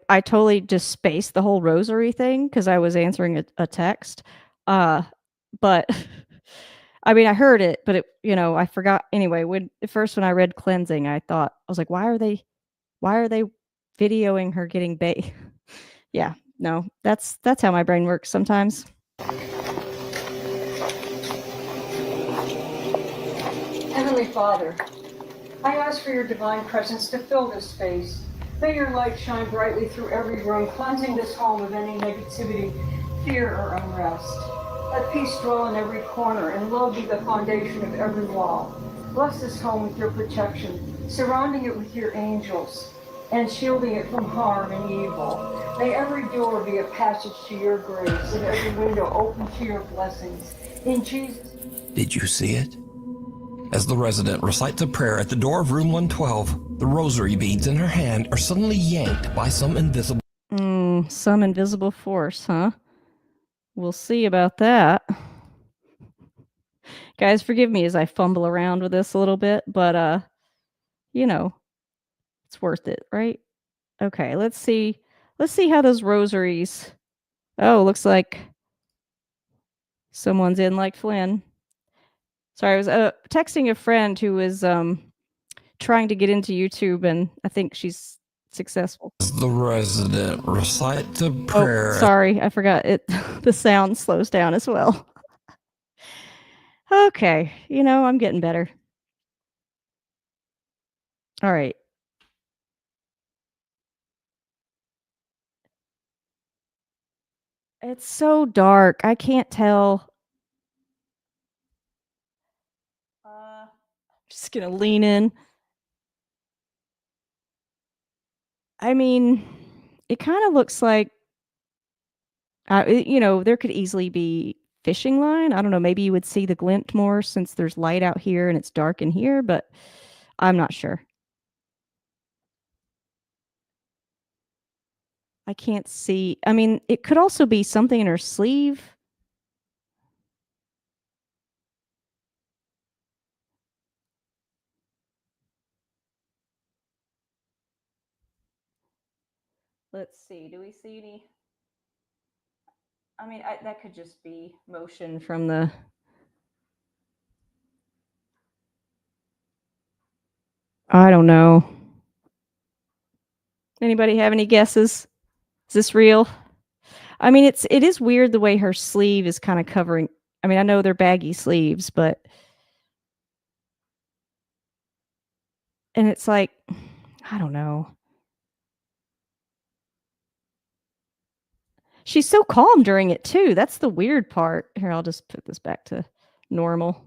I totally just spaced the whole rosary thing because I was answering a text. But I mean, I heard it, but I forgot. Anyway, when I read cleansing, I was like, why are they videoing her getting bathed? Yeah, no, that's how my brain works sometimes. Heavenly Father, I ask for your divine presence to fill this space. May your light shine brightly through every room, cleansing this home of any negativity, fear, or unrest. Let peace dwell in every corner, and love be the foundation of every wall. Bless this home with your protection, surrounding it with your angels, and shielding it from harm and evil. May every door be a passage to your grace, and every window open to your blessings. In Jesus' name. Did you see it? As the resident recites a prayer at the door of room 112, the rosary beads in her hand are suddenly yanked by some invisible Force, huh? We'll see about that. Guys, forgive me as I fumble around with this a little bit, but it's worth it, right? Okay, let's see how those rosaries. Oh, looks like someone's in like Flynn. Sorry, I was texting a friend who was trying to get into YouTube, and I think she's successful. As the resident recites a prayer. Oh, sorry, I forgot it. The sound slows down as well. Okay, I'm getting better. All right. It's so dark. I can't tell. Just gonna lean in. I mean, it kind of looks like, there could easily be fishing line. I don't know. Maybe you would see the glint more since there's light out here and it's dark in here, but I'm not sure. I can't see. I mean, it could also be something in her sleeve. Let's see. Do we see any? I mean, that could just be motion from the. I don't know. Anybody have any guesses? Is this real? I mean, it is weird the way her sleeve is kind of covering. I mean, I know they're baggy sleeves, but and it's like, I don't know. She's so calm during it too. That's the weird part. Here, I'll just put this back to normal.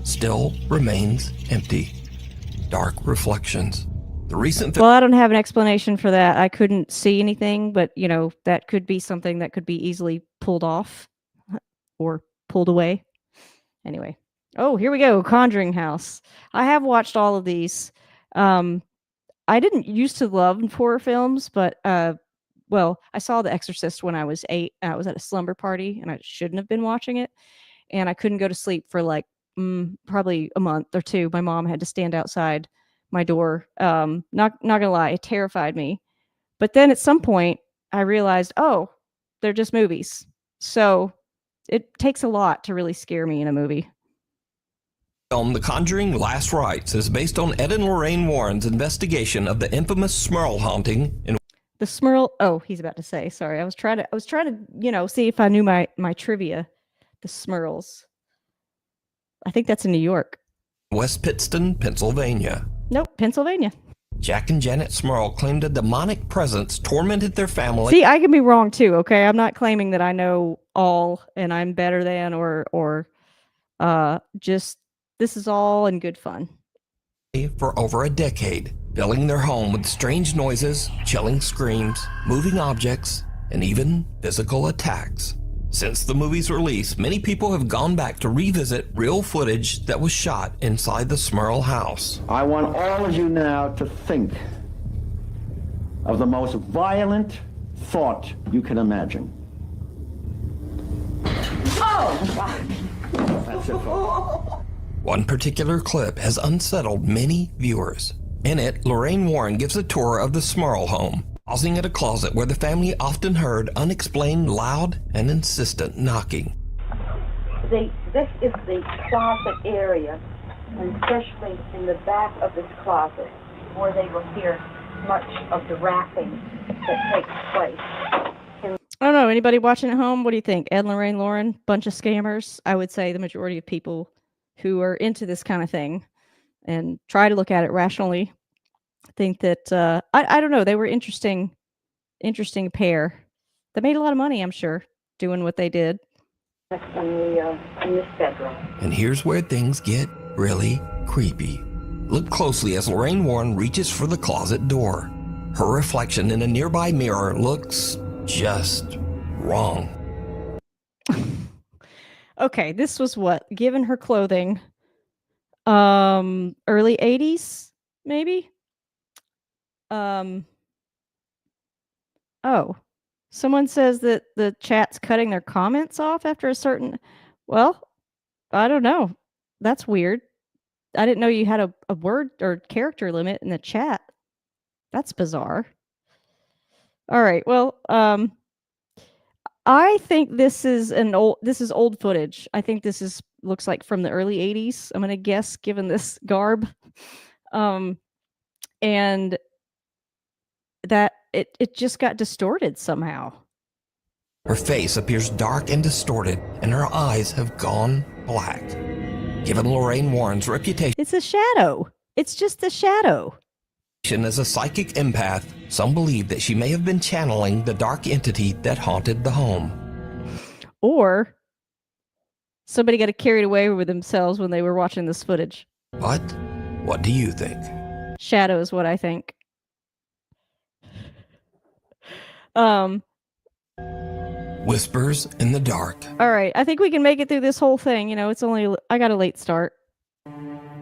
Still remains empty. Dark reflections. The recent. Well, I don't have an explanation for that. I couldn't see anything, but that could be something that could be easily pulled off or pulled away. Anyway. Oh, here we go. Conjuring House. I have watched all of these. I didn't used to love horror films, but well, I saw The Exorcist when I was 8. I was at a slumber party, and I shouldn't have been watching it, and I couldn't go to sleep for like probably a month or two. My mom had to stand outside my door. Not gonna lie, it terrified me. But then at some point, I realized, oh, they're just movies. So it takes a lot to really scare me in a movie. Film The Conjuring Last Rites is based on Ed and Lorraine Warren's investigation of the infamous Smurl haunting in the Smurl. Oh, he's about to say. Sorry, I was trying to see if I knew my trivia. The Smurls. I think that's in New York. West Pittston, Pennsylvania. Nope, Pennsylvania. Jack and Janet Smurl claimed a demonic presence tormented their family. See, I can be wrong too. Okay, I'm not claiming that I know all and I'm better than or just. This is all in good fun. For over a decade, filling their home with strange noises, chilling screams, moving objects, and even physical attacks. Since the movie's release, many people have gone back to revisit real footage that was shot inside the Smurl house. I want all of you now to think of the most violent thought you can imagine. That's it, folks. One particular clip has unsettled many viewers. In it, Lorraine Warren gives a tour of the Smurl home, pausing at a closet where the family often heard unexplained loud and insistent knocking. This is the closet area, and especially in the back of this closet, where they will hear much of the rapping that takes place. I don't know. Anybody watching at home? What do you think? Ed, Lorraine, Lauren, bunch of scammers? I would say the majority of people who are into this kind of thing and try to look at it rationally think that I don't know. They were interesting pair. They made a lot of money, I'm sure, doing what they did. In this bedroom. And here's where things get really creepy. Look closely as Lorraine Warren reaches for the closet door. Her reflection in a nearby mirror looks just wrong. Okay, this was what? Given her clothing, early 80s, maybe? Oh, someone says that the chat's cutting their comments off after a certain... Well, I don't know. That's weird. I didn't know you had a word or character limit in the chat. That's bizarre. All right, well, I think this is old footage. I think this looks like from the early 80s. I'm gonna guess, given this garb. And that it just got distorted somehow. Her face appears dark and distorted, and her eyes have gone black. Given Lorraine Warren's reputation It's a shadow. It's just a shadow. as a psychic empath, some believe that she may have been channeling the dark entity that haunted the home. Or somebody got carried away with themselves when they were watching this footage. But what do you think? Shadow is what I think. Whispers in the dark. All right, I think we can make it through this whole thing. You know, I got a late start.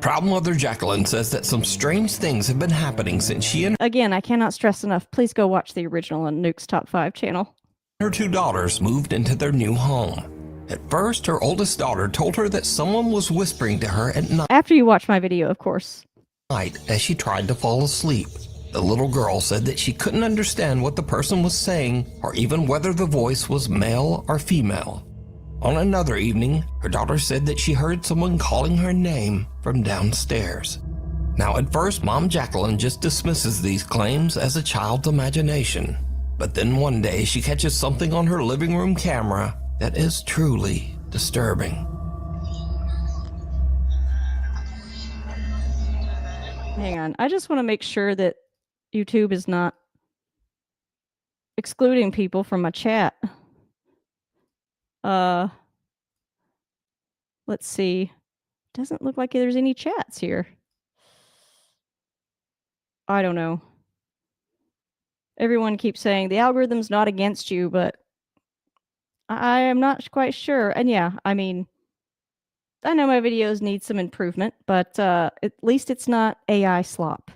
Proud Mother Jacqueline says that some strange things have been happening since she and Again, I cannot stress enough. Please go watch the original on Nuke's Top 5 channel. her two daughters moved into their new home. At first, her oldest daughter told her that someone was whispering to her at After you watch my video, of course. night as she tried to fall asleep. The little girl said that she couldn't understand what the person was saying or even whether the voice was male or female. On another evening, her daughter said that she heard someone calling her name from downstairs. Now, at first, Mom Jacqueline just dismisses these claims as a child's imagination. But then one day, she catches something on her living room camera that is truly disturbing. Hang on. I just want to make sure that YouTube is not excluding people from my chat. Let's see. Doesn't look like there's any chats here. I don't know. Everyone keeps saying the algorithm's not against you, but I am not quite sure. And yeah, I mean, I know my videos need some improvement, but at least it's not AI slop.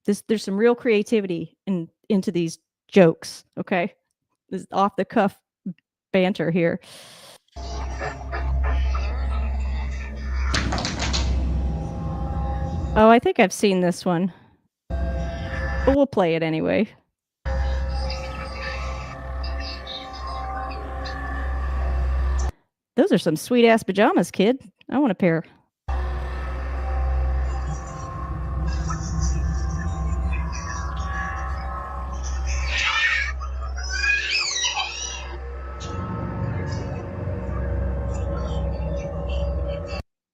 There's some real creativity into these jokes, okay? This off the cuff banter here. Oh, I think I've seen this one. But we'll play it anyway. Those are some sweet ass pajamas, kid. I want a pair.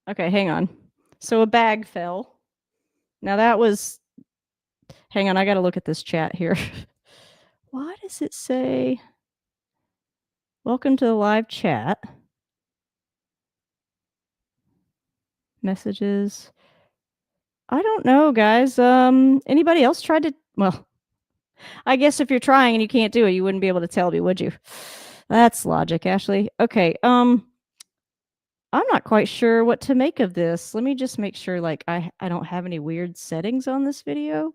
Okay, hang on. So a bag fell. Now that was... Hang on, I gotta look at this chat here. Why does it say... Welcome to the live chat. Messages. I don't know, guys. Anybody else tried to... Well, I guess if you're trying and you can't do it, you wouldn't be able to tell me, would you? That's logic, Ashley. Okay, I'm not quite sure what to make of this. Let me just make sure, like, I don't have any weird settings on this video.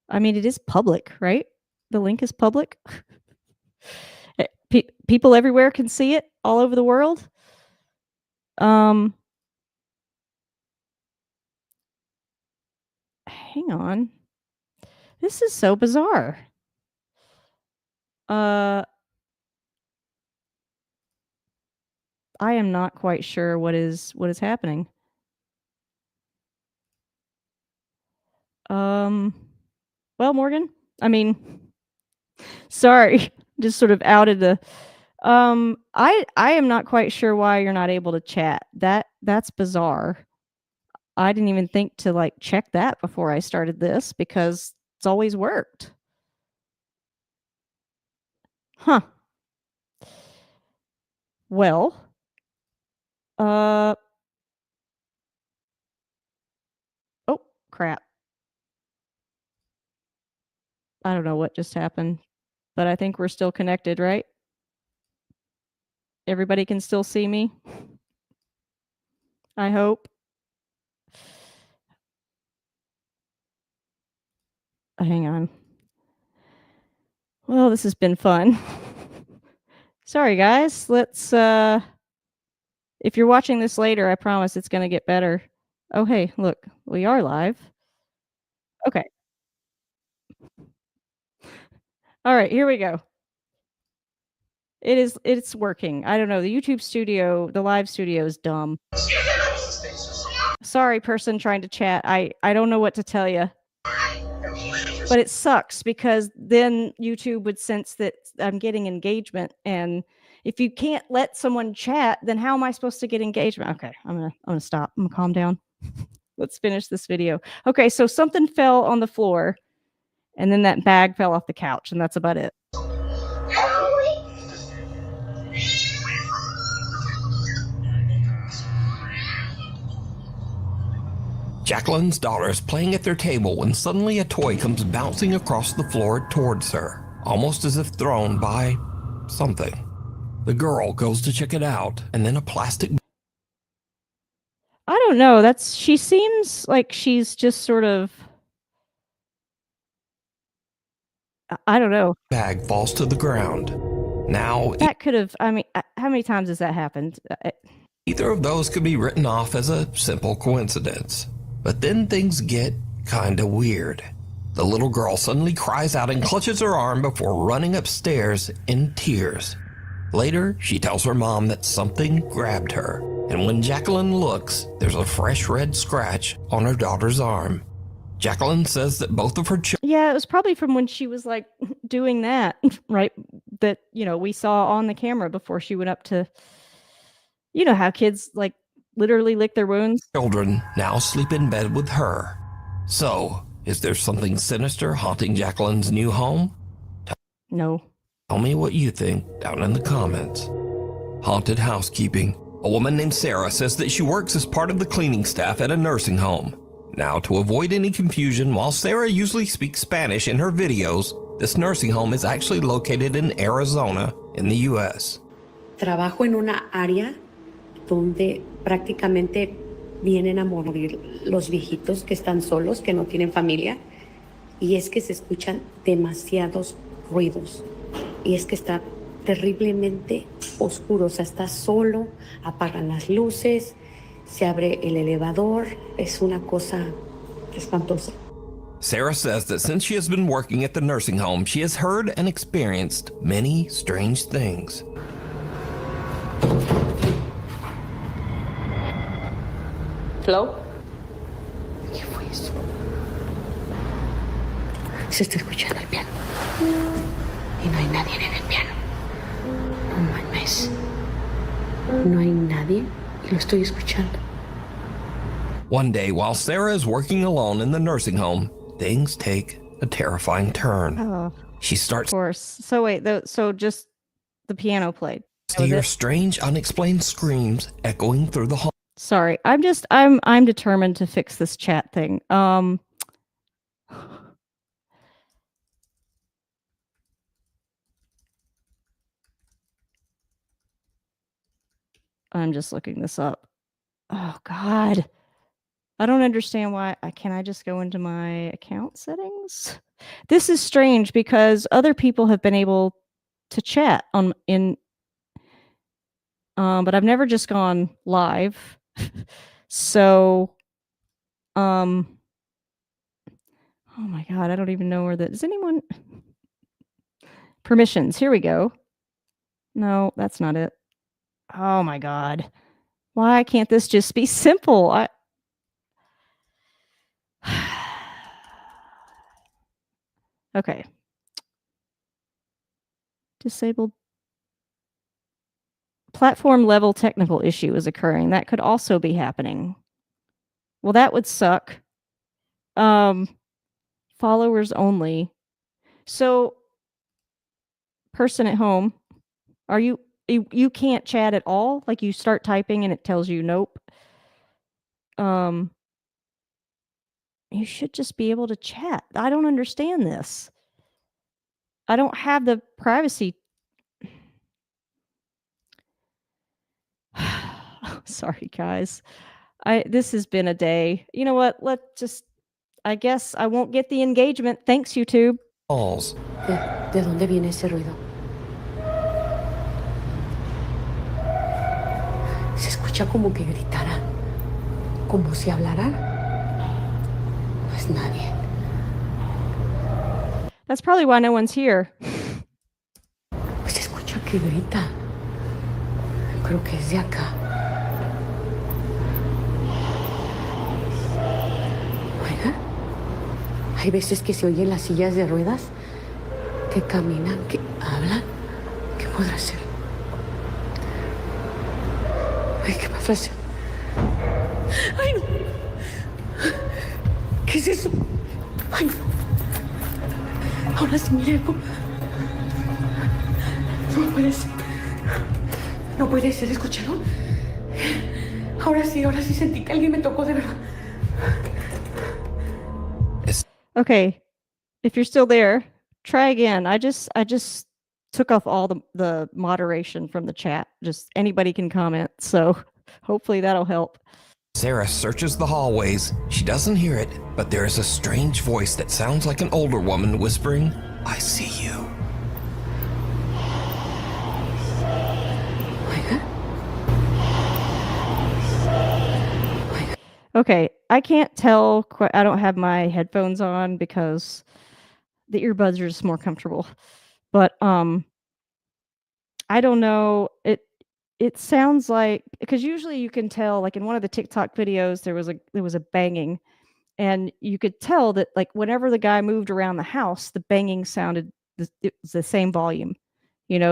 I mean, it is public, right? The link is public. People everywhere can see it, all over the world. Hang on. This is so bizarre. I am not quite sure what is happening. Well, Morgan, I mean, sorry, just sort of outed the. I am not quite sure why you're not able to chat. That's bizarre. I didn't even think to like check that before I started this because it's always worked. Huh. Well, oh, crap. I don't know what just happened, but I think we're still connected, right? Everybody can still see me? I hope. Hang on. Well, this has been fun. Sorry, guys. Let's, if you're watching this later, I promise it's gonna get better. Oh, hey, look, we are live. Okay. All right, here we go. It's working. I don't know. The YouTube studio, the live studio is dumb. Sorry, person trying to chat. I don't know what to tell you. But it sucks because then YouTube would sense that I'm getting engagement, and if you can't let someone chat, then how am I supposed to get engagement? Okay, I'm gonna stop. I'm gonna calm down. Let's finish this video. Okay, so something fell on the floor, and then that bag fell off the couch, and that's about it. Jacqueline's daughter is playing at their table when suddenly a toy comes bouncing across the floor towards her, almost as if thrown by something. The girl goes to check it out, and then a plastic... I don't know. She seems like she's just sort of... I don't know. Bag falls to the ground. Now... That could have... I mean, how many times has that happened? Either of those could be written off as a simple coincidence. But then things get kinda weird. The little girl suddenly cries out and clutches her arm before running upstairs in tears. Later, she tells her mom that something grabbed her, and when Jacqueline looks, there's a fresh red scratch on her daughter's arm. Jacqueline says that both of her children... Yeah, it was probably from when she was like doing that, right? That, we saw on the camera before she went up to, how kids like literally lick their wounds. Children now sleep in bed with her. So, is there something sinister haunting Jacqueline's new home? No. Tell me what you think down in the comments. Haunted housekeeping. A woman named Sarah says that she works as part of the cleaning staff at a nursing home. Now, to avoid any confusion, while Sarah usually speaks Spanish in her videos, this nursing home is actually located in Arizona in the U.S. Trabajo en una área donde prácticamente vienen a morir los viejitos que están solos, que no tienen familia, y es que se escuchan demasiados ruidos, y es que está terriblemente oscuro, o sea, está solo, apagan las luces, se abre el elevador, es una cosa espantosa. Sarah says that since she has been working at the nursing home, she has heard and experienced many strange things. ¿Hello? ¿Qué fue eso? Se está escuchando el piano. Y no hay nadie en el piano. No mames. No hay nadie y lo estoy escuchando. One day, while Sarah is working alone in the nursing home, things take a terrifying turn. Oh. She starts... Of course. So wait, so just the piano played. to hear strange, unexplained screams echoing through the hall. Sorry, I'm determined to fix this chat thing. I'm just looking this up. Oh God. I don't understand why. Can I just go into my account settings? This is strange because other people have been able to chat but I've never just gone live. So, oh my God, I don't even know where that is. Anyone? Permissions. Here we go. No, that's not it. Oh my God. Why can't this just be simple? Okay. Disabled. Platform level technical issue is occurring. That could also be happening. Well, that would suck. Followers only. So, person at home, are you can't chat at all? Like you start typing and it tells you nope. You should just be able to chat. I don't understand this. I don't have the privacy. Sorry, guys. This has been a day. You know what? I guess I won't get the engagement. Thanks, YouTube. Balls. ¿De dónde viene ese ruido? Se escucha como que gritaran, como si hablaran. No es nadie. That's probably why no one's here. Se escucha que grita. Creo que es de acá. Oiga, hay veces que se oyen las sillas de ruedas que caminan, que hablan. ¿Qué podrá ser? Ay, ¿qué podrá ser? ¡Ay, no! ¿Qué es eso? ¡Ay, no! Ahora sí, mire. No puede ser. No puede ser, ¿escucharon? Ahora sí sentí que alguien me tocó de verdad. Okay. If you're still there, try again. I just took off all the moderation from the chat. Just anybody can comment. So hopefully that'll help. Sarah searches the hallways. She doesn't hear it, but there is a strange voice that sounds like an older woman whispering, "I see you." Okay, I can't tell. I don't have my headphones on because the earbuds are just more comfortable. But I don't know. It sounds like, because usually you can tell, like in one of the TikTok videos, there was a banging, and you could tell that like whenever the guy moved around the house, the banging sounded it was the same volume,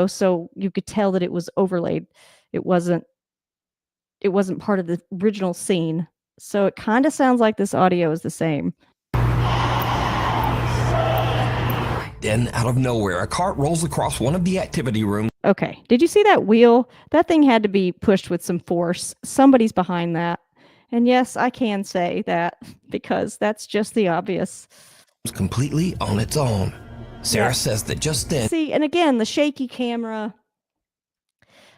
so you could tell that it was overlaid. It wasn't part of the original scene. So it kind of sounds like this audio is the same. Then, out of nowhere, a cart rolls across one of the activity rooms. Okay. Did you see that wheel? That thing had to be pushed with some force. Somebody's behind that. And yes, I can say that because that's just the obvious. Completely on its own. Sarah says that just then. See, and again, the shaky camera.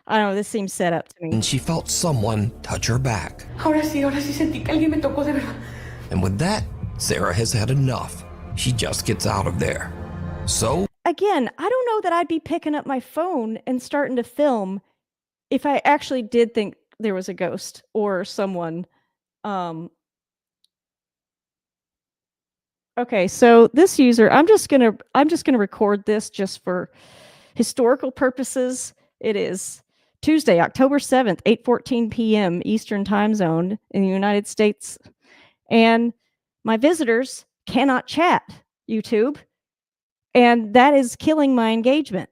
I don't know, this seems set up to me. And she felt someone touch her back. Ahora sí sentí que alguien me tocó de verdad. And with that, Sarah has had enough. She just gets out of there. So, again, I don't know that I'd be picking up my phone and starting to film if I actually did think there was a ghost or someone. Okay, so this user, I'm just gonna record this just for historical purposes. It is Tuesday, October 7th, 8:14 p.m. Eastern Time Zone in the United States, and my visitors cannot chat YouTube. And that is killing my engagement.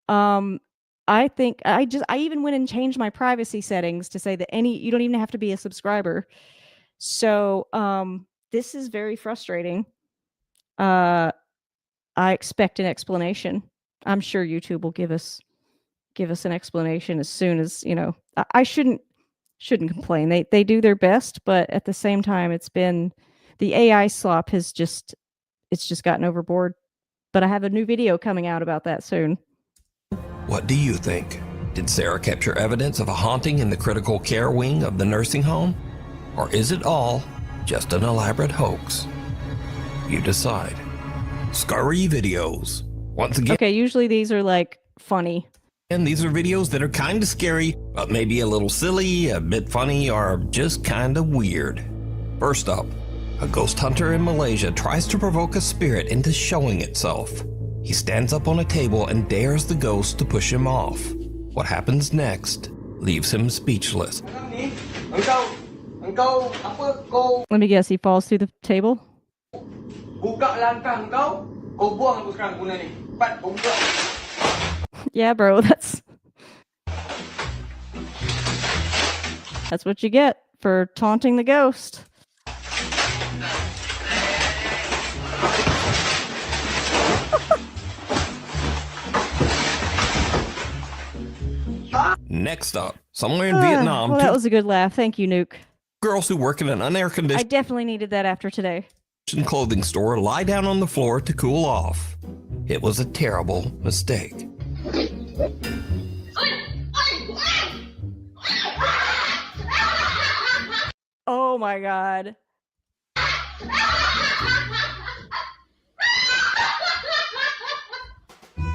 I think I even went and changed my privacy settings to say that you don't even have to be a subscriber. So this is very frustrating. I expect an explanation. I'm sure YouTube will give us an explanation as soon as, I shouldn't complain. They do their best, but at the same time, it's been the AI slop has just gotten overboard. But I have a new video coming out about that soon. What do you think? Did Sarah capture evidence of a haunting in the critical care wing of the nursing home? Or is it all just an elaborate hoax? You decide. Scary videos. Once again, Okay, usually these are like funny. and these are videos that are kind of scary, but maybe a little silly, a bit funny, or just kind of weird. First up, a ghost hunter in Malaysia tries to provoke a spirit into showing itself. He stands up on a table and dares the ghost to push him off. What happens next leaves him speechless. Let me guess, he falls through the table? Yeah, bro, that's what you get for taunting the ghost. Next up, somewhere in Vietnam, Well, that was a good laugh. Thank you, Nuke. girls who work in an I unair-conditioned definitely needed that after today. clothing store lie down on the floor to cool off. It was a terrible mistake. Oh my god.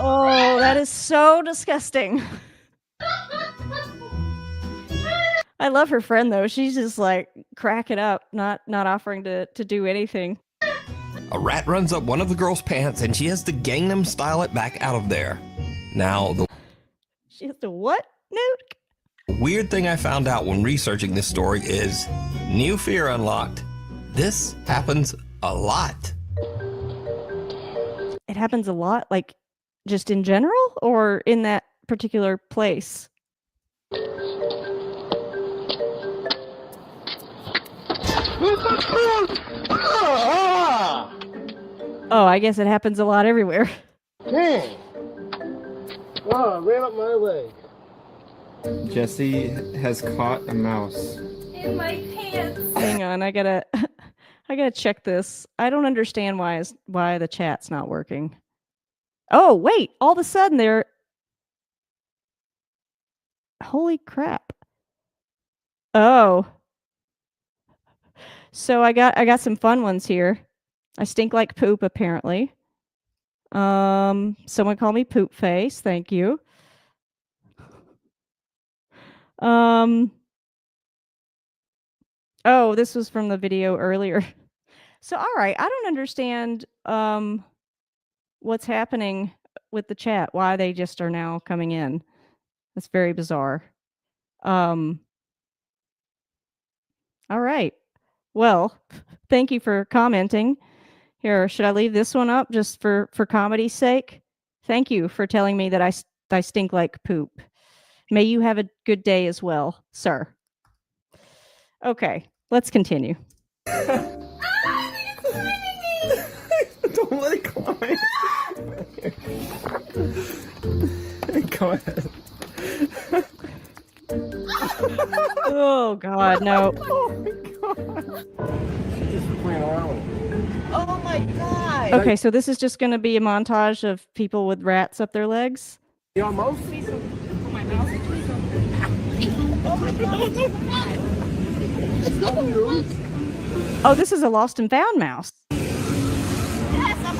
Oh, that is so disgusting. I love her friend though. She's just like cracking up, not offering to do anything. A rat runs up one of the girl's pants and she has to Gangnam style it back out of there. Now, the She has to what, Nuke? weird thing I found out when researching this story is new fear unlocked. This happens a lot. It happens a lot, like just in general or in that particular place? Oh, I guess it happens a lot everywhere. Dang. Wow, ran up my leg. Jesse has caught a mouse. In my pants. Hang on, I gotta check this. I don't understand why the chat's not working. Oh, wait, all of a sudden they're... Holy crap. Oh. So I got some fun ones here. I stink like poop, apparently. Someone call me Poop Face, thank you. Oh, this was from the video earlier. So, all right, I don't understand what's happening with the chat, why they just are now coming in. That's very bizarre. All right. Well, thank you for commenting. Here, should I leave this one up just for comedy's sake? Thank you for telling me that I stink like poop. May you have a good day as well, sir. Okay, let's continue. Don't let it climb. Go ahead. Oh God, no. Oh my god. She's just playing around. Oh my god. Okay, so this is just going to be a montage of people with rats up their legs. You almost? Oh, this is a lost and found mouse. Yes, I'm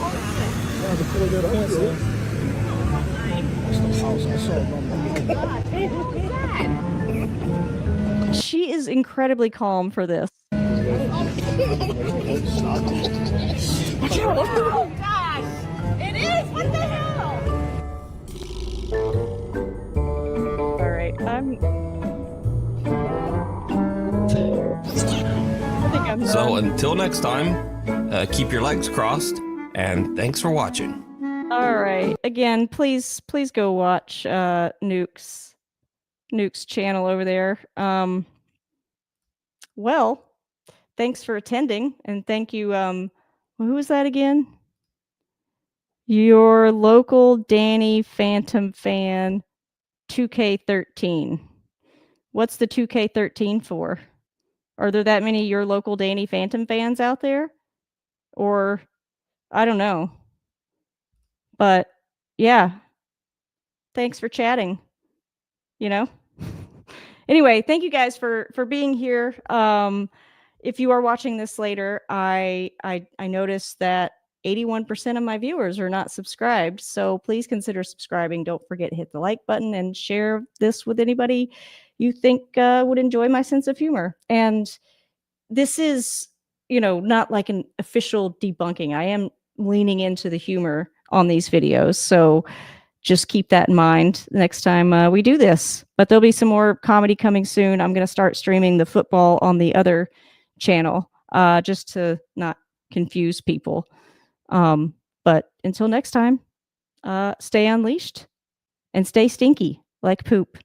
She is incredibly calm for this. Oh gosh! It is! What the hell? All right, I think I'm So done. until next time, keep your legs crossed, and thanks for watching. All right, again, please go watch Nuke's channel over there. Well, thanks for attending, and thank you. Who was that again? Your local Danny Phantom fan, 2K13. What's the 2K13 for? Are there that many your local Danny Phantom fans out there? Or I don't know. But yeah, thanks for chatting. you know? Anyway, thank you guys for being here. If you are watching this later, I noticed that 81% of my viewers are not subscribed. So please consider subscribing. Don't forget to hit the like button and share this with anybody you think would enjoy my sense of humor. And this is, not like an official debunking. I am leaning into the humor on these videos. So just keep that in mind next time we do this. But there'll be some more comedy coming soon. I'm going to start streaming the football on the other channel just to not confuse people. But until next time, stay unleashed and stay stinky like poop.